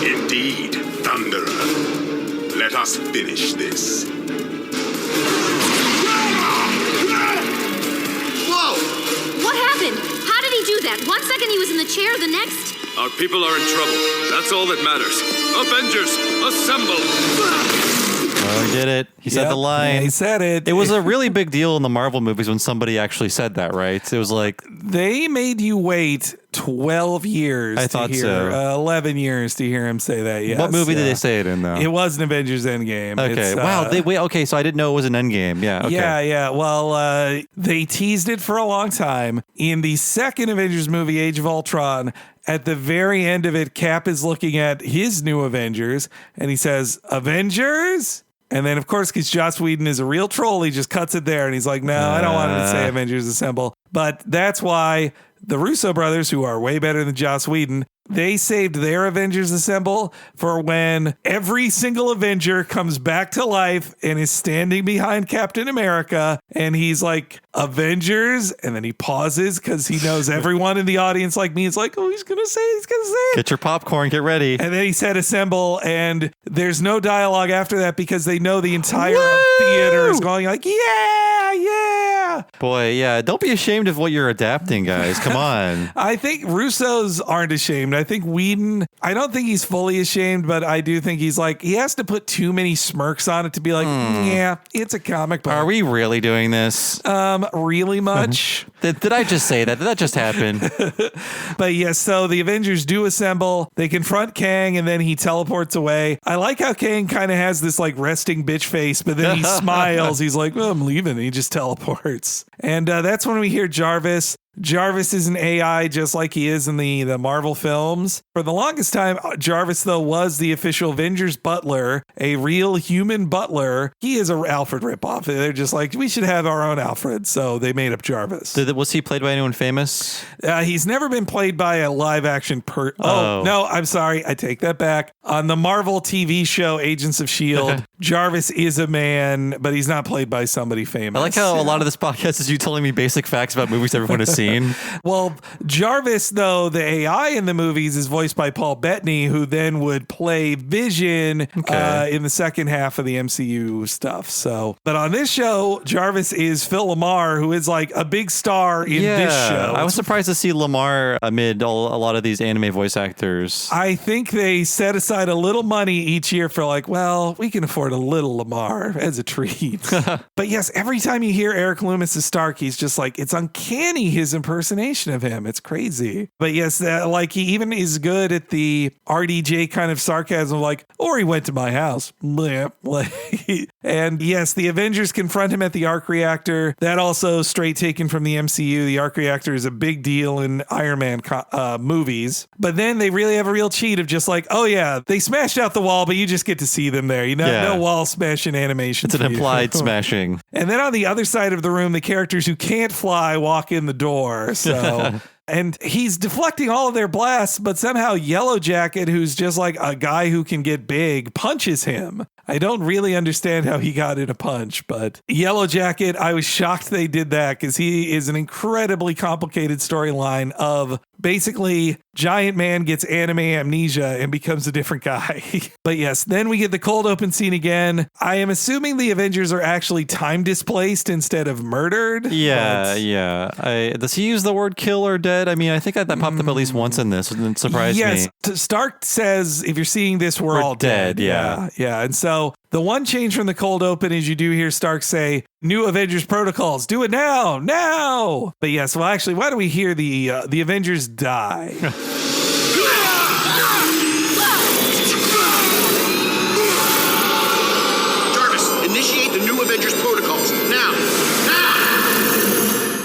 Indeed, Thunderer. Let us finish this. Whoa! What happened? How did he do that? 1 second he was in the chair, the next... Our people are in trouble. That's all that matters. Avengers, assemble! Oh, I get it. He said the line. Yeah, he said it. It was a really big deal in the Marvel movies when somebody actually said that, right? It was like... They made you wait 12 years I thought hear, so. 11 years to hear him say that, yes. What movie did they say it in, though? It was an Avengers Endgame. Okay. Wow. Okay, so I didn't know it was an Endgame. Yeah. Okay. Yeah. Well, they teased it for a long time. In the second Avengers movie, Age of Ultron, at the very end of it, Cap is looking at his new Avengers, and he says, Avengers? And then, of course, because Joss Whedon is a real troll, he just cuts it there, and he's like, no, I don't want him to say Avengers Assemble. But that's why the Russo brothers, who are way better than Joss Whedon, they saved their Avengers Assemble for when every single Avenger comes back to life and is standing behind Captain America, and he's like, Avengers, and then he pauses because he knows everyone in the audience like me is like, oh, he's gonna say it. Get your popcorn, get ready. And then he said assemble, and there's no dialogue after that because they know the entire theater is going like, yeah. Boy, yeah, don't be ashamed of what you're adapting, guys. Come on. I think Russos aren't ashamed. I think Whedon, I don't think he's fully ashamed, but I do think he's like, he has to put too many smirks on it to be like, yeah, it's a comic book. Are we really doing this? Really much? Did I just say that? Did that just happen? But yes, so the Avengers do assemble. They confront Kang, and then he teleports away. I like how Kang kind of has this like resting bitch face, but then he smiles. He's like, well, I'm leaving. And he just teleports. And that's when we hear Jarvis. Jarvis is an AI just like he is in the Marvel films. For the longest time, Jarvis, though, was the official Avengers butler, a real human butler. He is a Alfred ripoff. They're just like, we should have our own Alfred. So they made up Jarvis. Was he played by anyone famous? He's never been played by a live action Oh, no, I'm sorry. I take that back. On the Marvel TV show Agents of S.H.I.E.L.D., Jarvis is a man, but he's not played by somebody famous. I like how a lot of this podcast is you telling me basic facts about movies everyone has seen. Well, Jarvis, though, the AI in the movies is voiced by Paul Bettany, who then would play Vision in the second half of the MCU stuff. So, but on this show, Jarvis is Phil Lamar, who is like a big star in this show. I was surprised to see Lamar amid a lot of these anime voice actors. I think they set aside a little money each year for like, well, we can afford a little Lamar as a treat. But yes, every time you hear Eric Loomis as Stark, he's just like, it's uncanny his impersonation of him. It's crazy. But yes, like he even is good at the RDJ kind of sarcasm, like, or he went to my house. And yes, the Avengers confront him at the arc reactor. That also straight taken from the MCU. The arc reactor is a big deal in Iron Man movies. But then they really have a real cheat of just like, oh yeah, they smashed out the wall, but you just get to see them there. You know, no wall smashing animation. It's an implied smashing. And then on the other side of the room, the characters who can't fly walk in the door. So and he's deflecting all of their blasts, but somehow Yellow Jacket, who's just like a guy who can get big, punches him. I don't really understand how he got in a punch, but Yellow Jacket, I was shocked they did that because he is an incredibly complicated storyline of basically giant man gets anime amnesia and becomes a different guy. But yes, then we get the cold open scene again. I am assuming the Avengers are actually time displaced instead of murdered. Yeah. Does he use the word kill or dead? I mean, I think that popped up at least once in this, and it surprised me. Yes, Stark says, if you're seeing this, we're all dead. Yeah. And so the one change from the cold open is you do hear Stark say, new Avengers protocols, do it now. But yes, well, actually, why don't we hear the Avengers die? Jarvis, initiate the new Avengers protocols, now!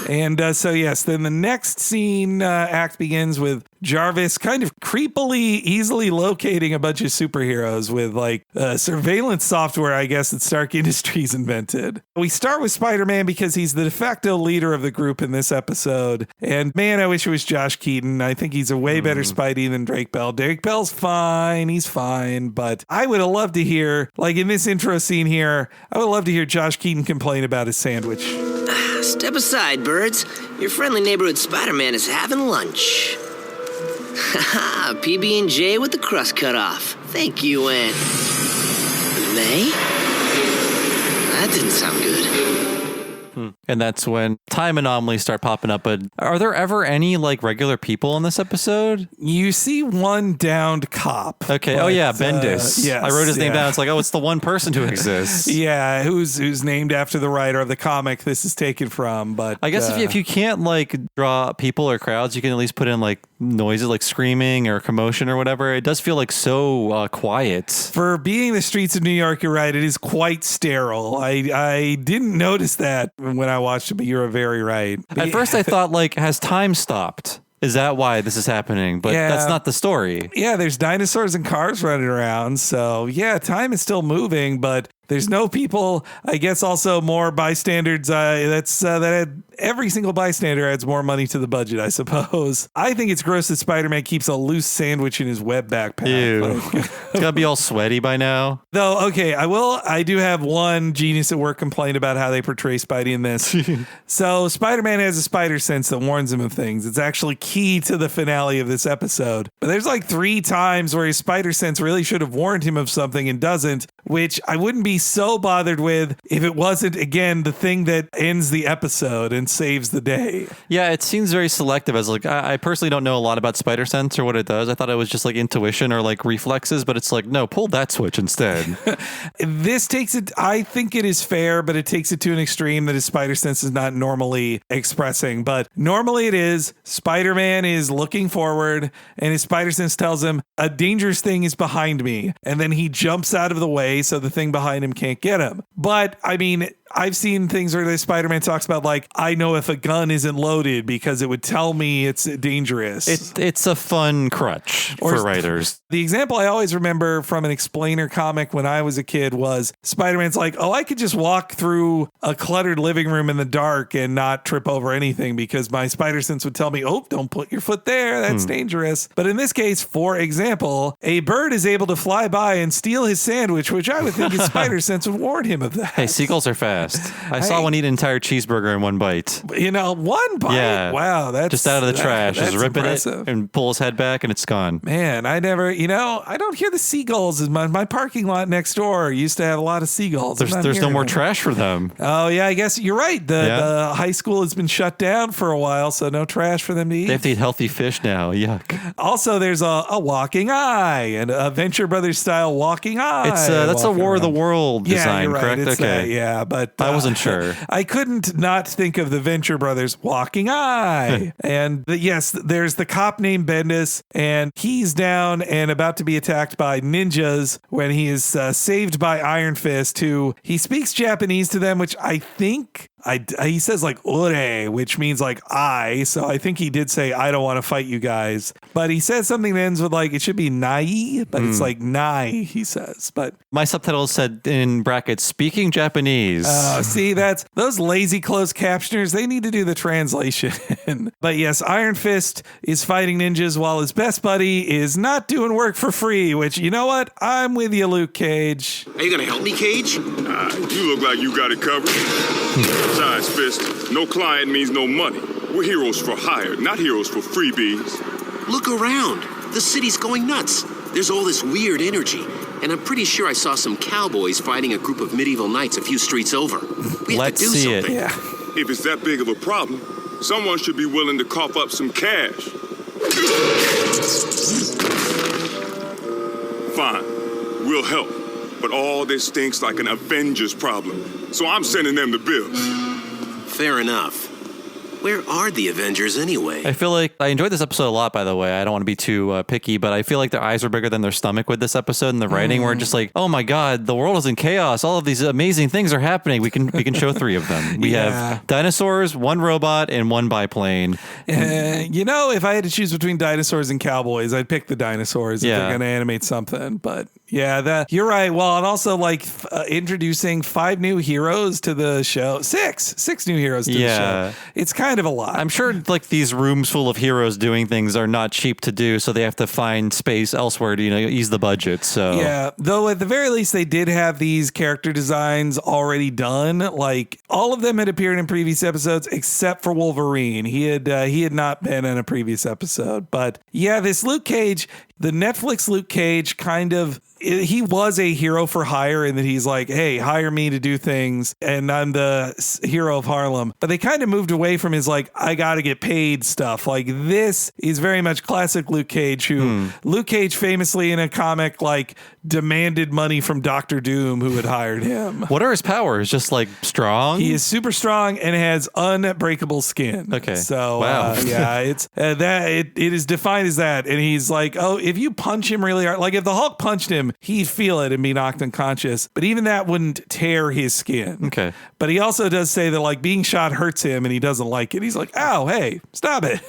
And so, yes, then the next scene act begins with Jarvis kind of creepily, easily locating a bunch of superheroes with like surveillance software, I guess, that Stark Industries invented. We start with Spider-Man because he's the de facto leader of the group in this episode. And man, I wish it was Josh Keaton. I think he's a way better Spidey than Drake Bell. Drake Bell's fine. He's fine. But I would have loved to hear, like in this intro scene here, I would love to hear Josh Keaton complain about his sandwich. Step aside, birds. Your friendly neighborhood Spider-Man is having lunch. Haha, PB&J with the crust cut off. Thank you, Aunt May? That didn't sound good. And that's when time anomalies start popping up. But are there ever any like regular people in this episode? You see one downed cop. Okay. Oh yeah, Bendis. Yes, I wrote his name down. It's like, oh, it's the one person who exists. Yeah, who's named after the writer of the comic this is taken from. But I guess if you can't like draw people or crowds, you can at least put in like noises like screaming or commotion or whatever. It does feel like so quiet. For being the streets of New York, you're right. It is quite sterile. I didn't notice that when I watched it, but you're very right. At first I thought like, has time stopped? Is that why this is happening? But that's not the story. Yeah, there's dinosaurs and cars running around. So yeah, time is still moving, but there's no people. I guess also more bystanders. Every single bystander adds more money to the budget, I suppose. I think it's gross that Spider-Man keeps a loose sandwich in his web backpack. Ew. It's gotta be all sweaty by now. Though, okay, I do have one genius at work complain about how they portray Spidey in this. So Spider-Man has a spider sense that warns him of things. It's actually key to the finale of this episode. But there's like 3 times where his spider sense really should have warned him of something and doesn't, which I wouldn't be so bothered with if it wasn't, again, the thing that ends the episode and saves the day. Yeah, it seems very selective. As like, I personally don't know a lot about spider sense or what it does. I thought it was just like intuition or like reflexes, but it's like, no, pull that switch instead. This takes it, I think it is fair, but it takes it to an extreme that his spider sense is not normally expressing. But normally it is, Spider-Man is looking forward and his spider sense tells him a dangerous thing is behind me. And then he jumps out of the way so the thing behind him can't get him. But I mean, I've seen things where the Spider-Man talks about like, I know if a gun isn't loaded because it would tell me it's dangerous. It's a fun crutch for writers. The example I always remember from an Explainer comic when I was a kid was Spider-Man's like, oh, I could just walk through a cluttered living room in the dark and not trip over anything because my spider sense would tell me, oh, don't put your foot there. That's dangerous. But in this case, for example, a bird is able to fly by and steal his sandwich, which I would think his spider sense would warn him of that. Hey, seagulls are fast. I saw one eat an entire cheeseburger in one bite. You know, one bite? Yeah. Wow. That's just out of the trash. Just rip impressive. it and pull his head back and it's gone. Man, I never, I don't hear the seagulls in my parking lot next door used to have a lot of seagulls. There's no more trash for them. Oh, yeah, I guess you're right. The high school has been shut down for a while, so no trash for them to eat. They have to eat healthy fish now. Yuck. Also, there's a walking eye, and a Venture Brothers style walking eye. That's a War of the World design, you're right. correct? It's okay. That, but I wasn't sure. I couldn't not think of the Venture Brothers walking eye. And yes, there's the cop named Bendis, and he's down and about to be attacked by ninjas when he is saved by Iron Fist, who he speaks Japanese to them, which I think he says like ore, which means like I. So I think he did say, I don't want to fight you guys. But he says something that ends with like, it should be nai, but it's like nai, he says. But my subtitles said in brackets, speaking Japanese. See, that's those lazy closed captioners. They need to do the translation. But yes, Iron Fist is fighting ninjas while his best buddy is not doing work for free, which, you know what? I'm with you, Luke Cage. Are you going to help me, Cage? You look like you got it covered. Besides, Fist, no client means no money. We're heroes for hire, not heroes for freebies. Look around. The city's going nuts. There's all this weird energy. And I'm pretty sure I saw some cowboys fighting a group of medieval knights a few streets over. We have to do something. Yeah. If it's that big of a problem, someone should be willing to cough up some cash. Fine, we'll help. But all this stinks like an Avengers problem. So I'm sending them the bill. Fair enough. Where are the Avengers anyway? I feel like I enjoyed this episode a lot, by the way. I don't want to be too picky, but I feel like their eyes were bigger than their stomach with this episode and the writing were just like, oh my God, the world is in chaos. All of these amazing things are happening. We can show 3 of them. We have dinosaurs, 1 robot, and 1 biplane. If I had to choose between dinosaurs and cowboys, I'd pick the dinosaurs if they're going to animate something. But you're right. Well, and also like introducing 5 new heroes to the show. 6 new heroes to the show. It's kind of a lot. I'm sure like these rooms full of heroes doing things are not cheap to do, so they have to find space elsewhere to ease the budget. So though at the very least they did have these character designs already done. Like all of them had appeared in previous episodes except for Wolverine. He had not been in a previous episode. But this Luke Cage, the Netflix Luke Cage he was a hero for hire in that he's like, hey, hire me to do things and I'm the hero of Harlem. But they kind of moved away from his like, I got to get paid stuff. Like this is very much classic Luke Cage, who Luke Cage famously in a comic like demanded money from Dr. Doom who had hired him. What are his powers? Just like strong? He is super strong and has unbreakable skin. Okay. So wow. It's it is defined as that. And he's like, oh, if you punch him really hard, like if the Hulk punched him, he'd feel it and be knocked unconscious. But even that wouldn't tear his skin. Okay. But he also does say that like being shot hurts him and he doesn't like it. He's like, ow, hey, stop it.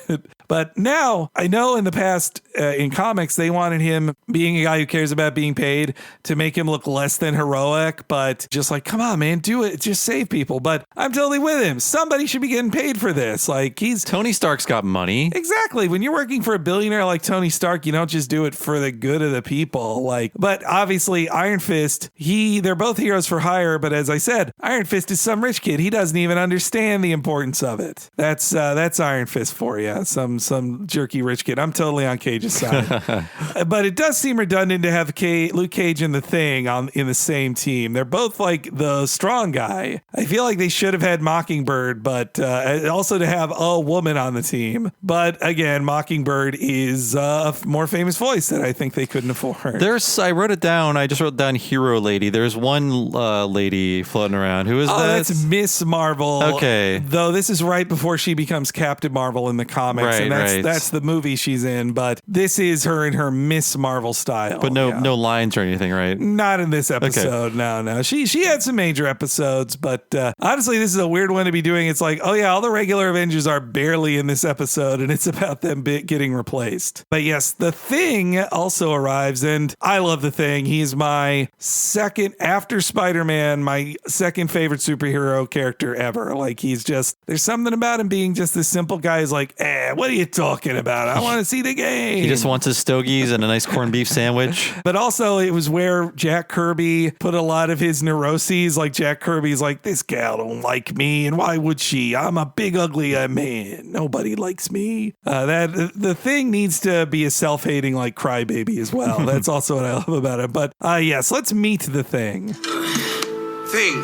But now I know in the past in comics, they wanted him being a guy who cares about being paid to make him look less than heroic, but just like, come on, man, do it. Just save people. But I'm totally with him. Somebody should be getting paid for this. Like Tony Stark's got money. Exactly. When you're working for a billionaire like Tony Stark, you don't just do it for the good of the people. But obviously Iron Fist, they're both heroes for hire. But as I said, Iron Fist is some rich kid. He doesn't even understand the importance of it. That's Iron Fist for you. Some jerky rich kid. I'm totally on Cage's side. But it does seem redundant to have Luke Cage and the Thing in the same team. They're both like the strong guy. I feel like they should have had Mockingbird, but also to have a woman on the team. But again, Mockingbird is a more famous voice that I think they couldn't afford. I wrote it down. I just wrote down Hero Lady. There's one lady floating around. Who is that? That's Miss Marvel. Okay. Though this is right before she becomes Captain Marvel in the comics. Right, and that's the movie she's in. But this is her in her Miss Marvel style. But no lines or anything, right? Not in this episode. Okay. No. She had some major episodes, but honestly, this is a weird one to be doing. It's like, oh yeah, all the regular Avengers are barely in this episode, and it's about them getting replaced. But yes, the Thing also arrives, and I love the Thing. He's my second, after Spider-Man, my second favorite superhero character ever. Like there's something about him being just this simple guy who's like, what are you talking about? I want to see the game. He just wants his stogies and a nice corned beef sandwich. But also it was where Jack Kirby put a lot of his neuroses. Like Jack Kirby's like, this gal don't like me, and why would she? I'm a big ugly man. Nobody likes me. That the Thing needs to be a self-hating like crybaby as well. That's also what I love about it. But yes, let's meet the Thing. Thing,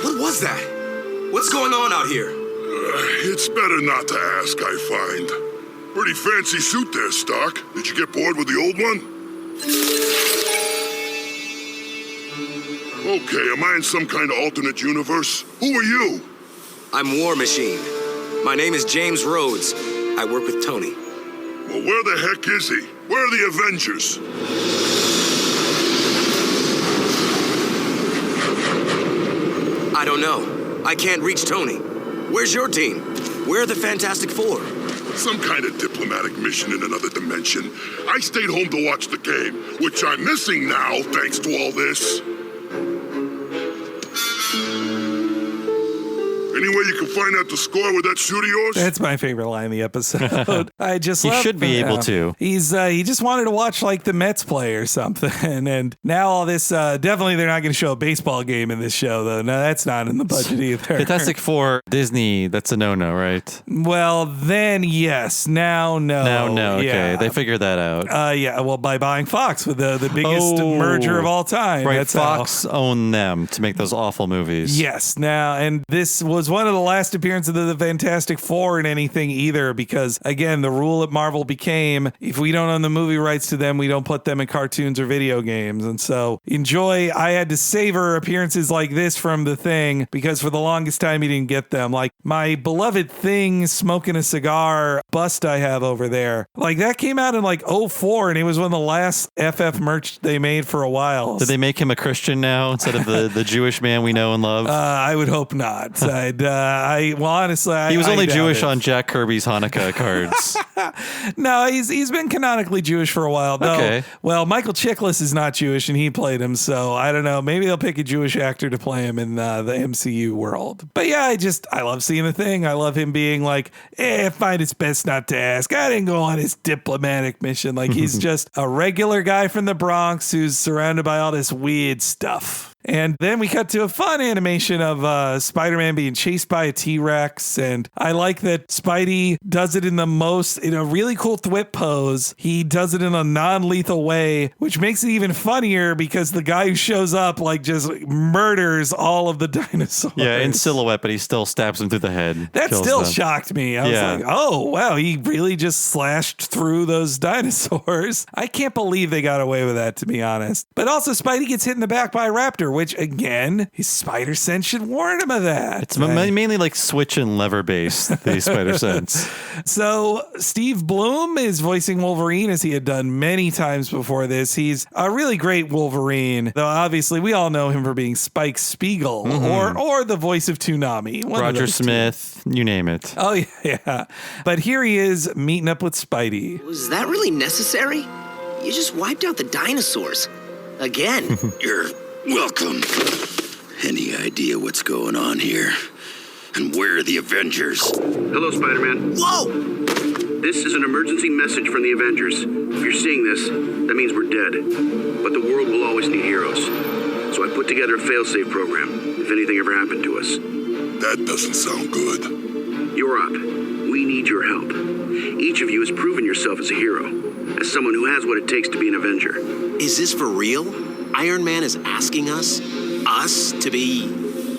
what was that? What's going on out here? It's better not to ask, I find. Pretty fancy suit there, Stark. Did you get bored with the old one? Okay, am I in some kind of alternate universe? Who are you? I'm War Machine. My name is James Rhodes. I work with Tony. Well, where the heck is he? Where are the Avengers? I don't know. I can't reach Tony. Where's your team? Where are the Fantastic Four? Some kind of diplomatic mission in another dimension. I stayed home to watch the game, which I'm missing now thanks to all this. Any way you can find out the score with that suit of yours? That's my favorite line in the episode. I just love He should be able to. He just wanted to watch like the Mets play or something. And now all this, definitely they're not going to show a baseball game in this show, though. No, that's not in the budget either. Fantastic Four, Disney, that's a no-no, right? Well, then yes. Now, no. Now, no. Okay, yeah. They figured that out. Yeah, well, by buying Fox with the biggest merger of all time. Right, that's Fox owned them to make those awful movies. Yes. Now, and this was was one of the last appearances of the Fantastic Four in anything either, because again, the rule at Marvel became if we don't own the movie rights to them, we don't put them in cartoons or video games. And so I had to savor appearances like this from The Thing, because for the longest time you didn't get them. Like my beloved Thing smoking a cigar bust I have over there, like that came out in like 2004, and it was one of the last FF merch they made for a while. Did they make him a Christian now instead of the Jewish man we know and love? I would hope not. Honestly, he was only Jewish on Jack Kirby's Hanukkah cards. No, he's been canonically Jewish for a while. Though, okay. Well, Michael Chiklis is not Jewish, and he played him, so I don't know. Maybe they'll pick a Jewish actor to play him in the MCU world. But yeah, I love seeing The Thing. I love him being like, I find it's best not to ask. I didn't go on his diplomatic mission. Like he's just a regular guy from the Bronx who's surrounded by all this weird stuff. And then we cut to a fun animation of Spider-Man being chased by a T-Rex. And I like that Spidey does it in a really cool thwip pose. He does it in a non-lethal way, which makes it even funnier because the guy who shows up like just murders all of the dinosaurs. Yeah, in silhouette, but he still stabs him through the head. That still shocked me. I was like, oh, wow, he really just slashed through those dinosaurs. I can't believe they got away with that, to be honest. But also, Spidey gets hit in the back by a raptor, which, again, his spider sense should warn him of that. It's mainly like switch and lever based, the spider sense. So Steve Blum is voicing Wolverine, as he had done many times before this. He's a really great Wolverine, though obviously we all know him for being Spike Spiegel or the voice of Toonami. Roger Smith, you name it. Oh, yeah. But here he is meeting up with Spidey. Was that really necessary? You just wiped out the dinosaurs. Again. You're welcome. Any idea what's going on here? And where are the Avengers? Hello, Spider-Man. Whoa! This is an emergency message from the Avengers. If you're seeing this, that means we're dead. But the world will always need heroes. So I put together a fail-safe program, if anything ever happened to us. That doesn't sound good. You're up. We need your help. Each of you has proven yourself as a hero, as someone who has what it takes to be an Avenger. Is this for real? Iron Man is asking us to be...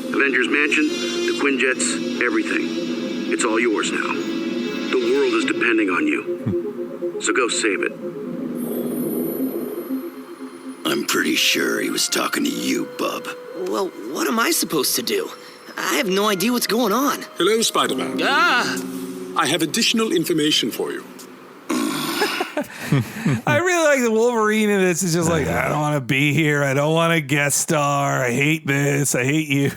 Avengers Mansion, the Quinjets, everything. It's all yours now. The world is depending on you. So go save it. I'm pretty sure he was talking to you, bub. Well, what am I supposed to do? I have no idea what's going on. Hello, Spider-Man. I have additional information for you. I really like the Wolverine in this. It's just like, I don't want to be here. I don't want to guest star. I hate this. I hate you.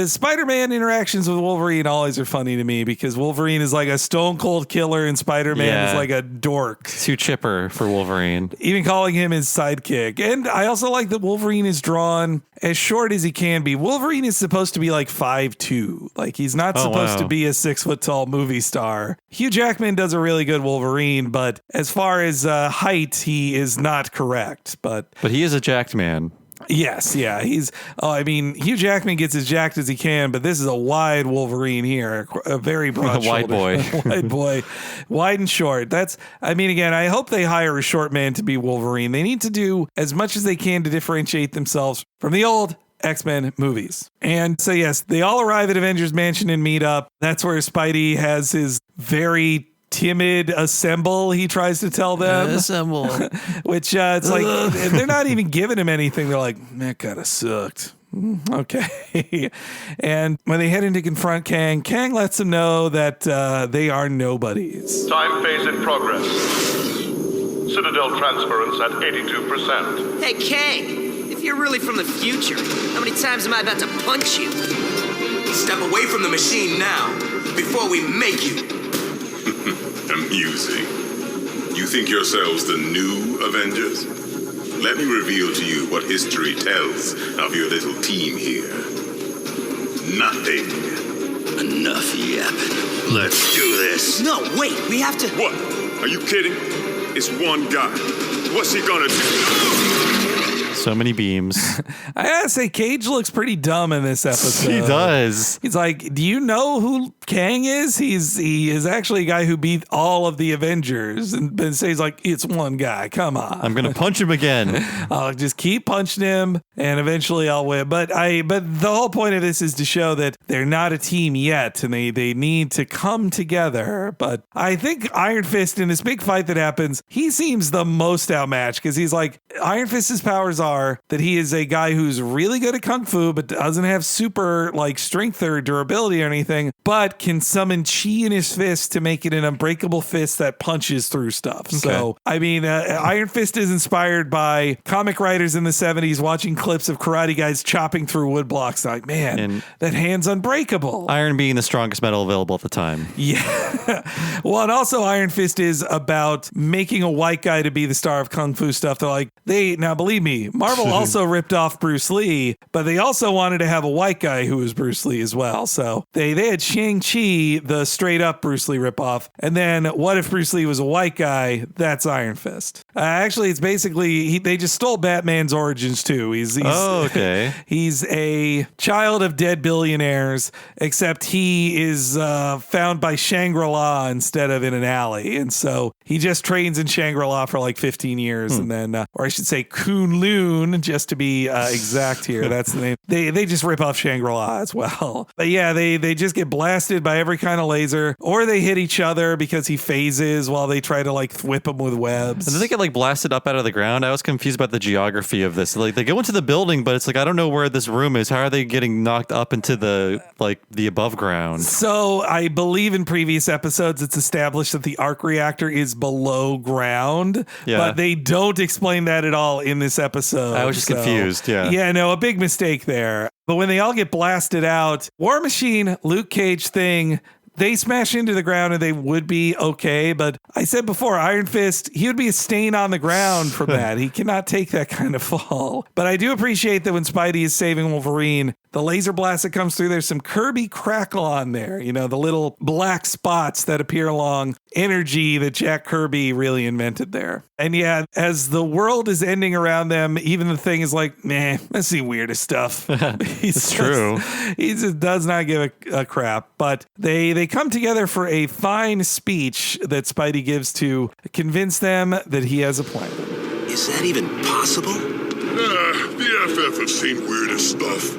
Spider-Man interactions with Wolverine always are funny to me because Wolverine is like a stone cold killer and Spider-Man is like a dork. Too chipper for Wolverine. Even calling him his sidekick. And I also like that Wolverine is drawn as short as he can be. Wolverine is supposed to be like 5'2". Like he's not supposed to be a 6 foot tall movie star. Hugh Jackman does a really good Wolverine, but as far as height, he is not correct. But he is a jacked man. Yes, yeah. Hugh Jackman gets as jacked as he can, but this is a wide Wolverine here, a very broad wide boy. Wide boy, wide and short. Again, I hope they hire a short man to be Wolverine. They need to do as much as they can to differentiate themselves from the old X-Men movies. And so, yes, they all arrive at Avengers Mansion and meet up. That's where Spidey has his very timid assemble, he tries to tell them. Assemble. Which it's like, they're not even giving him anything. They're like, that kind of sucked. Okay. And when they head in to confront Kang, Kang lets them know that they are nobodies. Time phase in progress. Citadel transference at 82%. Hey, Kang, if you're really from the future, how many times am I about to punch you? Step away from the machine now, before we make you. Amusing. You think yourselves the new Avengers? Let me reveal to you what history tells of your little team here. Nothing. Enough yapping. Let's do this. No, wait, we have to... What? Are you kidding? It's one guy. What's he gonna do? So many beams. I gotta say, Cage looks pretty dumb in this episode. He does. He's like, do you know who Kang is? He is actually a guy who beat all of the Avengers. And Ben says like, it's one guy. Come on. I'm gonna punch him again. I'll just keep punching him, and eventually I'll win. But the whole point of this is to show that they're not a team yet, and they need to come together. But I think Iron Fist in this big fight that happens, he seems the most outmatched because he's like, Iron Fist's powers are that he is a guy who's really good at kung fu, but doesn't have super like strength or durability or anything, but can summon chi in his fist to make it an unbreakable fist that punches through stuff. Okay. So, I mean, Iron Fist is inspired by comic writers in the 70s watching clips of karate guys chopping through wood blocks. Like, man, that hand's unbreakable. Iron being the strongest metal available at the time. Yeah. Well, and also Iron Fist is about making a white guy to be the star of kung fu stuff. They're like, now believe me, Marvel also ripped off Bruce Lee, but they also wanted to have a white guy who was Bruce Lee as well. So they had Shang-Chi, the straight up Bruce Lee ripoff. And then what if Bruce Lee was a white guy? That's Iron Fist. Actually, it's basically, they just stole Batman's origins too. He's okay. He's a child of dead billionaires, except he is found by Shangri-La instead of in an alley. And so he just trains in Shangri-La for like 15 years. And then, or I should say Kunlun, just to be exact here. That's the name. They just rip off Shangri-La as well. But yeah, they just get blasted by every kind of laser, or they hit each other because he phases while they try to like whip him with webs. And then they get like blasted up out of the ground. I was confused about the geography of this. Like they go into the building, but it's like, I don't know where this room is. How are they getting knocked up into the above ground? So I believe in previous episodes, it's established that the arc reactor is below ground, but they don't explain that at all in this episode. I was just confused. Yeah, no, a big mistake there. But when they all get blasted out, War Machine, Luke Cage thing, they smash into the ground and they would be okay. But I said before, Iron Fist, he would be a stain on the ground from that. He cannot take that kind of fall. But I do appreciate that when Spidey is saving Wolverine, the laser blast that comes through, there's some Kirby crackle on there. You know, the little black spots that appear along energy that Jack Kirby really invented there. And yeah, as the world is ending around them, even the Thing is like, man, that's the weirdest stuff. It's true. He just does not give a crap. But they come together for a fine speech that Spidey gives to convince them that he has a plan. Is that even possible? The FF have seen weirder stuff.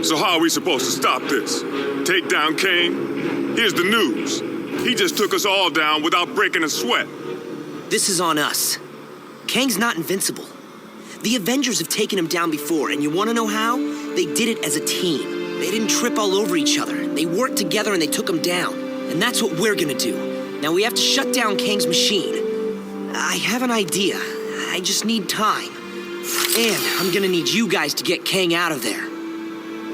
So how are we supposed to stop this? Take down Kane? Here's the news. He just took us all down without breaking a sweat. This is on us. Kang's not invincible. The Avengers have taken him down before, and you want to know how? They did it as a team. They didn't trip all over each other. They worked together and they took him down. And that's what we're gonna do. Now we have to shut down Kang's machine. I have an idea. I just need time. And I'm gonna need you guys to get Kang out of there.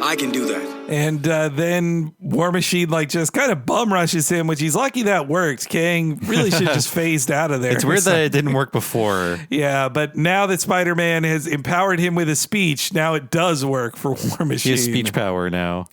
I can do that. And then War Machine just kind of bum rushes him, which he's lucky that worked. Kang really should have just phased out of there. It's weird that it didn't work before. Yeah, but now that Spider-Man has empowered him with a speech, now it does work for War Machine. He has speech power now.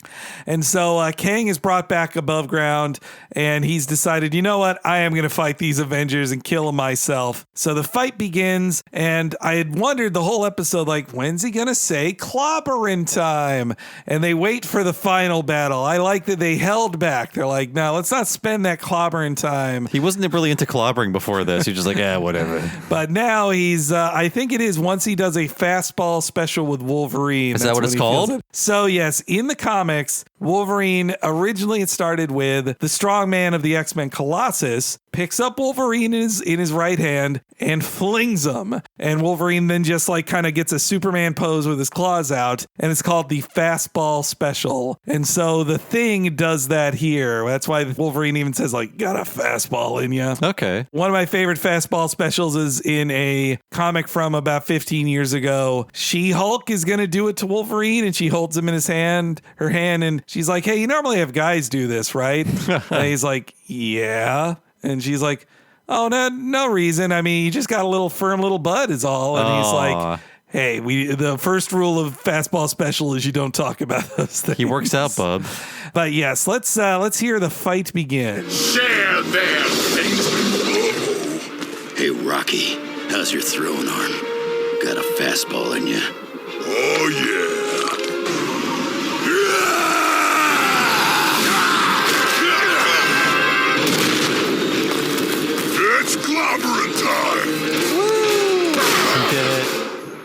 And so Kang is brought back above ground, and he's decided, you know what? I am going to fight these Avengers and kill them myself. So the fight begins, and I had wondered the whole episode, when's he going to say clobbering time? And they wait for the final battle. I like that they held back. They're like, no, let's not spend that clobbering time. He wasn't really into clobbering before this. He's just like, whatever. But now he's, I think it is once he does a fastball special with Wolverine. Is that what it's called? So yes, in the comics, Wolverine, originally it started with the strongman of the X-Men, Colossus, picks up Wolverine in his right hand and flings him. And Wolverine then just kind of gets a Superman pose with his claws out, and it's called the fastball special. And so the Thing does that here. That's why Wolverine even says got a fastball in ya. Okay. One of my favorite fastball specials is in a comic from about 15 years ago. She-Hulk is going to do it to Wolverine, and she holds him in her hand, and she's like, hey, you normally have guys do this, right? And he's like, yeah. And she's like, oh, no reason. I mean, you just got a firm little butt is all. And he's like, hey, the first rule of fastball special is you don't talk about those things. He works out, bub. But yes, let's hear the fight begin. Share there. Hey, Rocky, how's your throwing arm? got a fastball in you. Oh, yeah. It's clobbering time. You did it.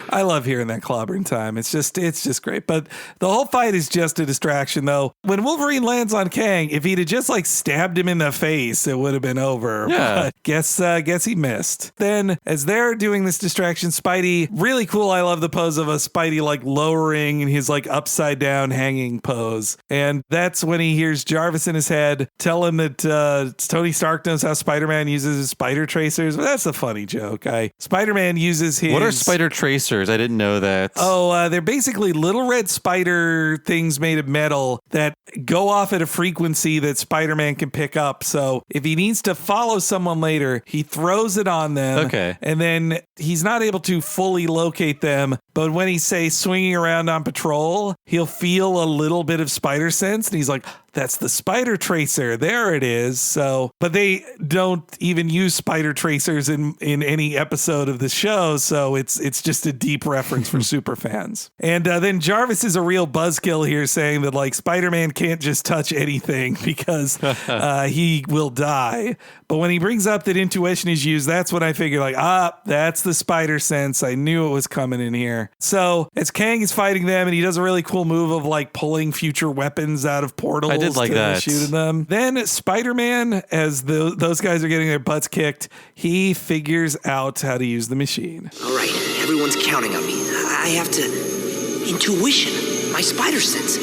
I love hearing that clobbering time. It's just great. But the whole fight is just a distraction, though. When Wolverine lands on Kang, if he'd have just like stabbed him in the face, it would have been over. Yeah. But guess he missed. Then, as they're doing this distraction, Spidey, really cool. I love the pose of a Spidey like lowering in his like upside down hanging pose. And that's when he hears Jarvis in his head tell him that Tony Stark knows how Spider-Man uses his spider tracers. Well, that's a funny joke. Spider-Man uses his... What are spider tracers? I didn't know that. Oh, they're basically little red spider things made of metal that go off at a frequency that Spider-Man can pick up. So if he needs to follow someone later, he throws it on them. Okay. And then he's not able to fully locate them. But when he's, say, swinging around on patrol, he'll feel a little bit of spider sense. And he's like, that's the spider tracer. There it is. So, but they don't even use spider tracers in any episode of the show. So it's just a deep reference for super fans. And then Jarvis is a real buzzkill here, saying that like Spider-Man can't just touch anything because he will die. But when he brings up that intuition is used, that's when I figure like, that's the spider sense. I knew it was coming in here. So as Kang is fighting them and he does a really cool move of like pulling future weapons out of portals. I did like that. Shooting them. Then Spider-Man, as those guys are getting their butts kicked, he figures out how to use the machine. All right, everyone's counting on me. I have to... Intuition, my spider sense.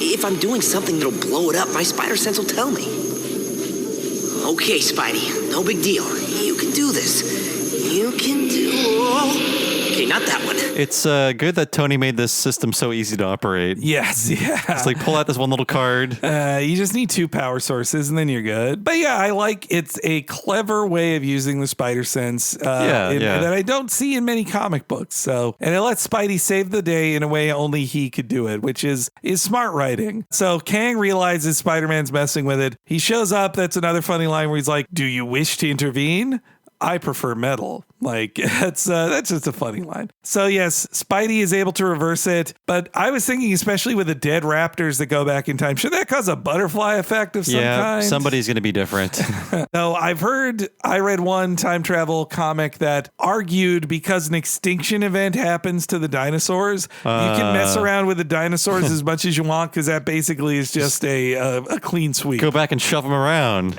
If I'm doing something that'll blow it up, my spider sense will tell me. Okay, Spidey, no big deal. You can do this. You can do... Okay, not that one. It's good that Tony made this system so easy to operate. Yes, yeah. It's like pull out this one little card. You just need 2 power sources and then you're good. But yeah, I like it's a clever way of using the spider sense that I don't see in many comic books. So, and it lets Spidey save the day in a way only he could do it, which is smart writing. So Kang realizes Spider-Man's messing with it. He shows up. That's another funny line where he's like, "Do you wish to intervene? I prefer metal." Like that's just a funny line. So yes, Spidey is able to reverse it, but I was thinking, especially with the dead raptors that go back in time, should that cause a butterfly effect of some kind? Yeah, somebody's going to be different. No, I read one time travel comic that argued because an extinction event happens to the dinosaurs, you can mess around with the dinosaurs as much as you want because that basically is just a clean sweep. Go back and shove them around.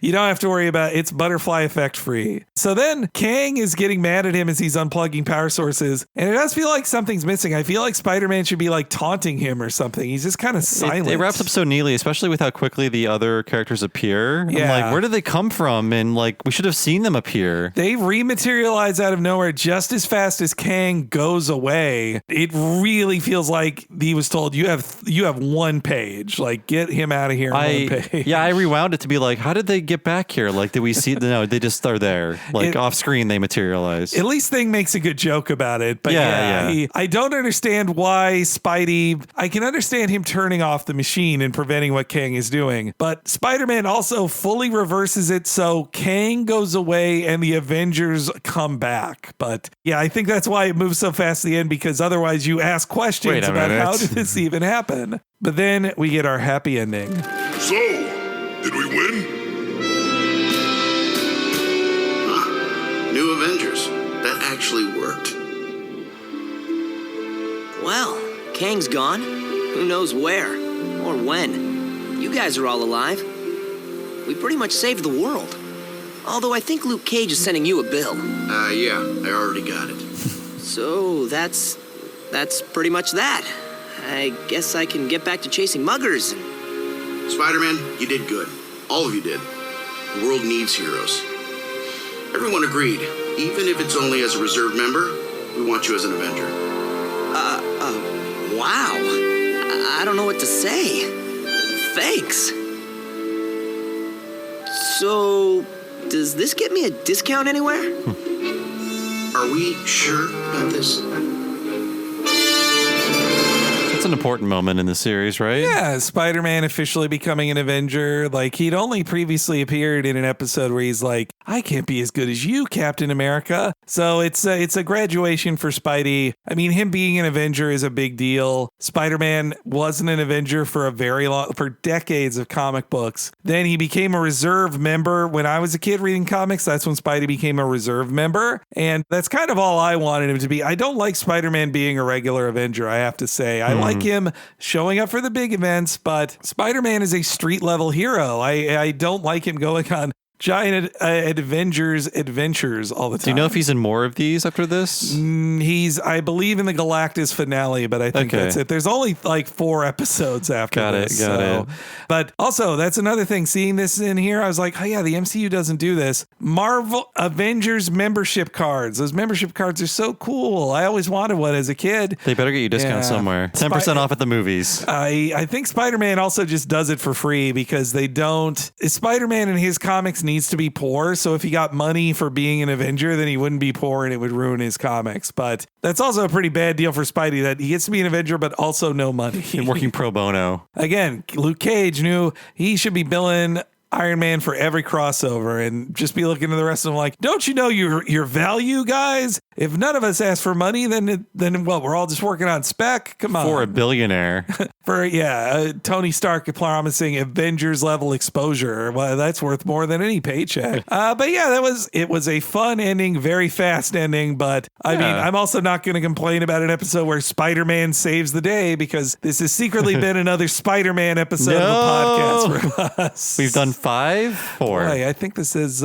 You don't have to worry about it's butterfly effect free. So then Kang is getting mad at him as he's unplugging power sources, and it does feel like something's missing. I feel like Spider-Man should be like taunting him or something. He's just kind of silent. It wraps up so neatly, especially with how quickly the other characters appear. Yeah. I'm like, where did they come from? And like, we should have seen them appear. They rematerialize out of nowhere just as fast as Kang goes away. It really feels like he was told, you have 1 page. Like, get him out of here in 1 page. Yeah, I rewound it to be like, how did they get back here? Like, did we see? No, they just are there. Like off screen, they materialize. At least Thing makes a good joke about it. But I don't understand why Spidey, I can understand him turning off the machine and preventing what Kang is doing. But Spider-Man also fully reverses it so Kang goes away and the Avengers come back. But yeah, I think that's why it moves so fast at the end, because otherwise you ask questions about how did this even happen? But then we get our happy ending. So, did we win? New Avengers. That actually worked. Well, Kang's gone. Who knows where or when. You guys are all alive. We pretty much saved the world. Although I think Luke Cage is sending you a bill. Yeah, I already got it. So that's pretty much that. I guess I can get back to chasing muggers. Spider-Man, you did good. All of you did. The world needs heroes. Everyone agreed. Even if it's only as a reserve member, we want you as an Avenger. Wow. I don't know what to say. Thanks. So, does this get me a discount anywhere? Are we sure about this? That's an important moment in the series, right? Yeah, Spider-Man officially becoming an Avenger. Like, he'd only previously appeared in an episode where he's like, I can't be as good as you, Captain America. So it's a graduation for Spidey. I mean, him being an Avenger is a big deal. Spider-Man wasn't an Avenger for decades of comic books. Then he became a reserve member. When I was a kid reading comics, that's when Spidey became a reserve member. And that's kind of all I wanted him to be. I don't like Spider-Man being a regular Avenger, I have to say. I like him showing up for the big events, but Spider-Man is a street level hero. I don't like him going on giant Avengers adventures all the time. Do you know if he's in more of these after this? He's, I believe, in the Galactus finale, but I think that's it. There's only like 4 episodes after this. Got it. But also, that's another thing. Seeing this in here, I was like, oh yeah, the MCU doesn't do this. Marvel Avengers membership cards. Those membership cards are so cool. I always wanted one as a kid. They better get you discounts somewhere. 10% off at the movies. I think Spider-Man also just does it for free because they don't. Spider-Man in his comics needs to be poor, so if he got money for being an Avenger, then he wouldn't be poor and it would ruin his comics. But that's also a pretty bad deal for Spidey, that he gets to be an Avenger but also no money. And working pro bono. Again, Luke Cage knew he should be billing Iron Man for every crossover and just be looking to the rest of them like, don't you know your value, guys? If none of us ask for money, then what? We're all just working on spec. Come on. For a billionaire. Tony Stark promising Avengers level exposure. Well, that's worth more than any paycheck. But yeah, it was a fun ending, very fast ending. But I mean, I'm also not going to complain about an episode where Spider-Man saves the day, because this has secretly been another Spider-Man episode of the podcast for us. We've done 5, 4. Boy, I think this is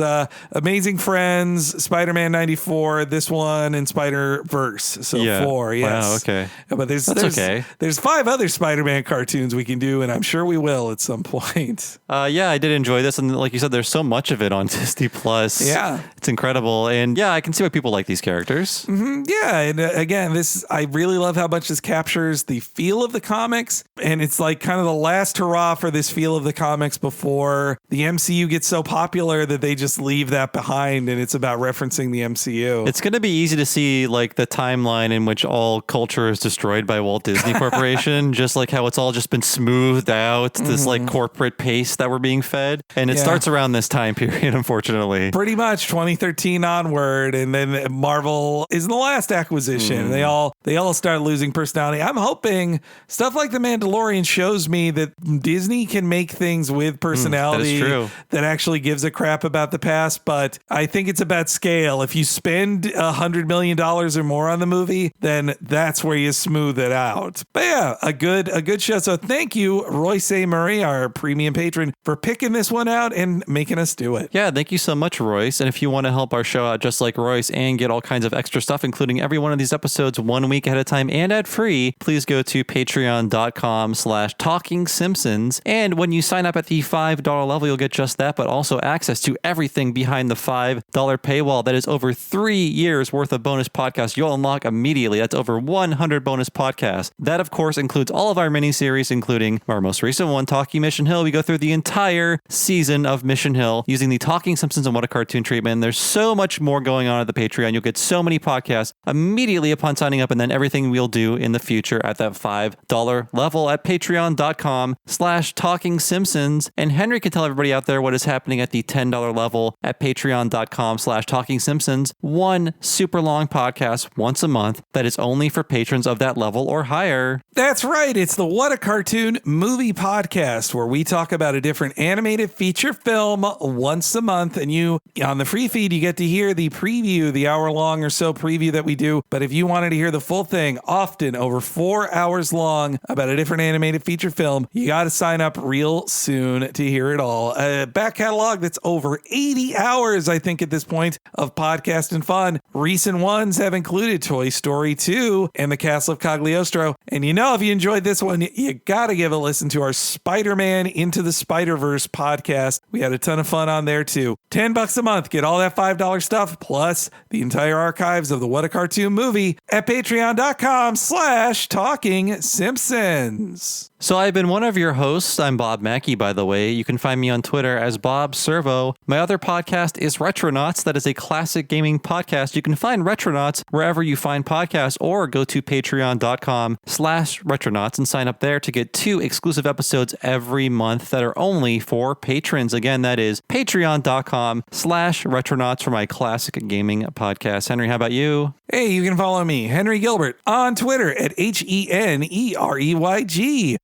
Amazing Friends, Spider-Man 94, this one, and Spider-Verse. So 4, yes. Wow, okay. But there's 5 other Spider-Man cartoons we can do, and I'm sure we will at some point. Yeah, I did enjoy this. And like you said, there's so much of it on Disney Plus. Yeah. It's incredible. And yeah, I can see why people like these characters. Mm-hmm. Yeah. And again, I really love how much this captures the feel of the comics. And it's like kind of the last hurrah for this feel of the comics before the MCU gets so popular that they just leave that behind, and it's about referencing the MCU. It's going to be easy to see like the timeline in which all culture is destroyed by Walt Disney Corporation, just like how it's all just been smoothed out, this like corporate paste that we're being fed. And it starts around this time period, unfortunately. Pretty much 2013 onward, and then Marvel is the last acquisition. They all start losing personality. I'm hoping stuff like The Mandalorian shows me that Disney can make things with personality that actually gives a crap about the past, but I think it's about scale. If you spend $100 million or more on the movie, then that's where you smooth it out. But yeah, a good show. So thank you, Royce A. Murray, our premium patron, for picking this one out and making us do it. Yeah, thank you so much, Royce. And if you want to help our show out just like Royce and get all kinds of extra stuff, including every one of these episodes 1 week ahead of time and ad-free, please go to patreon.com/TalkingSimpsons. And when you sign up at the $5 level, you'll get just that, but also access to everything behind the $5 paywall. That is over 3 years worth of bonus podcasts you'll unlock immediately. That's over 100 bonus podcasts. That, of course, includes all of our mini-series, including our most recent one, Talking Mission Hill. We go through the entire season of Mission Hill using the Talking Simpsons and What a Cartoon treatment. There's so much more going on at the Patreon. You'll get so many podcasts immediately upon signing up, and then everything we'll do in the future at that $5 level at patreon.com/TalkingSimpsons. And Henry can tell everybody out there what is happening at the $10 level at patreon.com/TalkingSimpsons. One super long podcast once a month that is only for patrons of that level or higher. That's right. It's the What a Cartoon movie podcast, where we talk about a different animated feature film once a month. And you, on the free feed, you get to hear the preview, the hour-long or so preview that we do. But if you wanted to hear the full thing, often over 4 hours long, about a different animated feature film, you got to sign up real soon to hear it all. A back catalog that's over 80 hours, I think, at this point, of podcast and fun. Recent ones have included Toy Story 2 and The Castle of Cagliostro. And you know, if you enjoyed this one, you got to give a listen to our Spider-Man Into the Spider-Verse podcast. We had a ton of fun on there too. $10 a month. Get all that $5 stuff, plus the entire archives of the What a Cartoon movie at patreon.com/TalkingSimpsons. So I've been one of your hosts. I'm Bob Mackey, by the way. You can find me on Twitter as Bob Servo. My other podcast is Retronauts. That is a classic gaming podcast. You can find Retronauts wherever you find podcasts, or go to patreon.com/Retronauts and sign up there to get 2 exclusive episodes every month that are only for patrons. Again, that is patreon.com/Retronauts for my classic gaming podcast. Henry, how about you? Hey, you can follow me, Henry Gilbert, on Twitter at HENEREYG.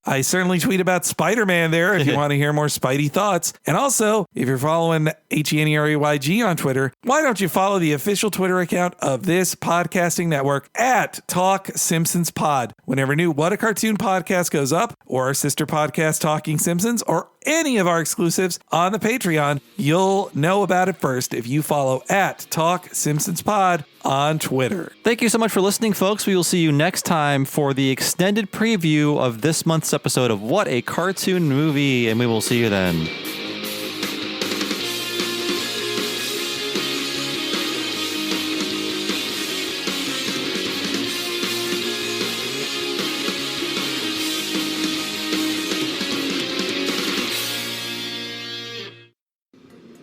I certainly tweet about Spider-Man there if you want to hear more Spidey thoughts. And also, if you're following HENEREYG on Twitter, why don't you follow the official Twitter account of this podcasting network at Talk Simpsons Pod? Whenever new What a Cartoon podcast goes up, or our sister podcast Talking Simpsons, or any of our exclusives on the Patreon, you'll know about it first if you follow at Talk Simpsons Pod on Twitter. Thank you so much for listening, folks. We will see you next time for the extended preview of this month's episode of What a Cartoon Movie, and we will see you then.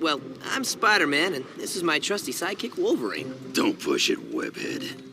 Well, I'm Spider-Man, and this is my trusty sidekick, Wolverine. Don't push it, Webhead.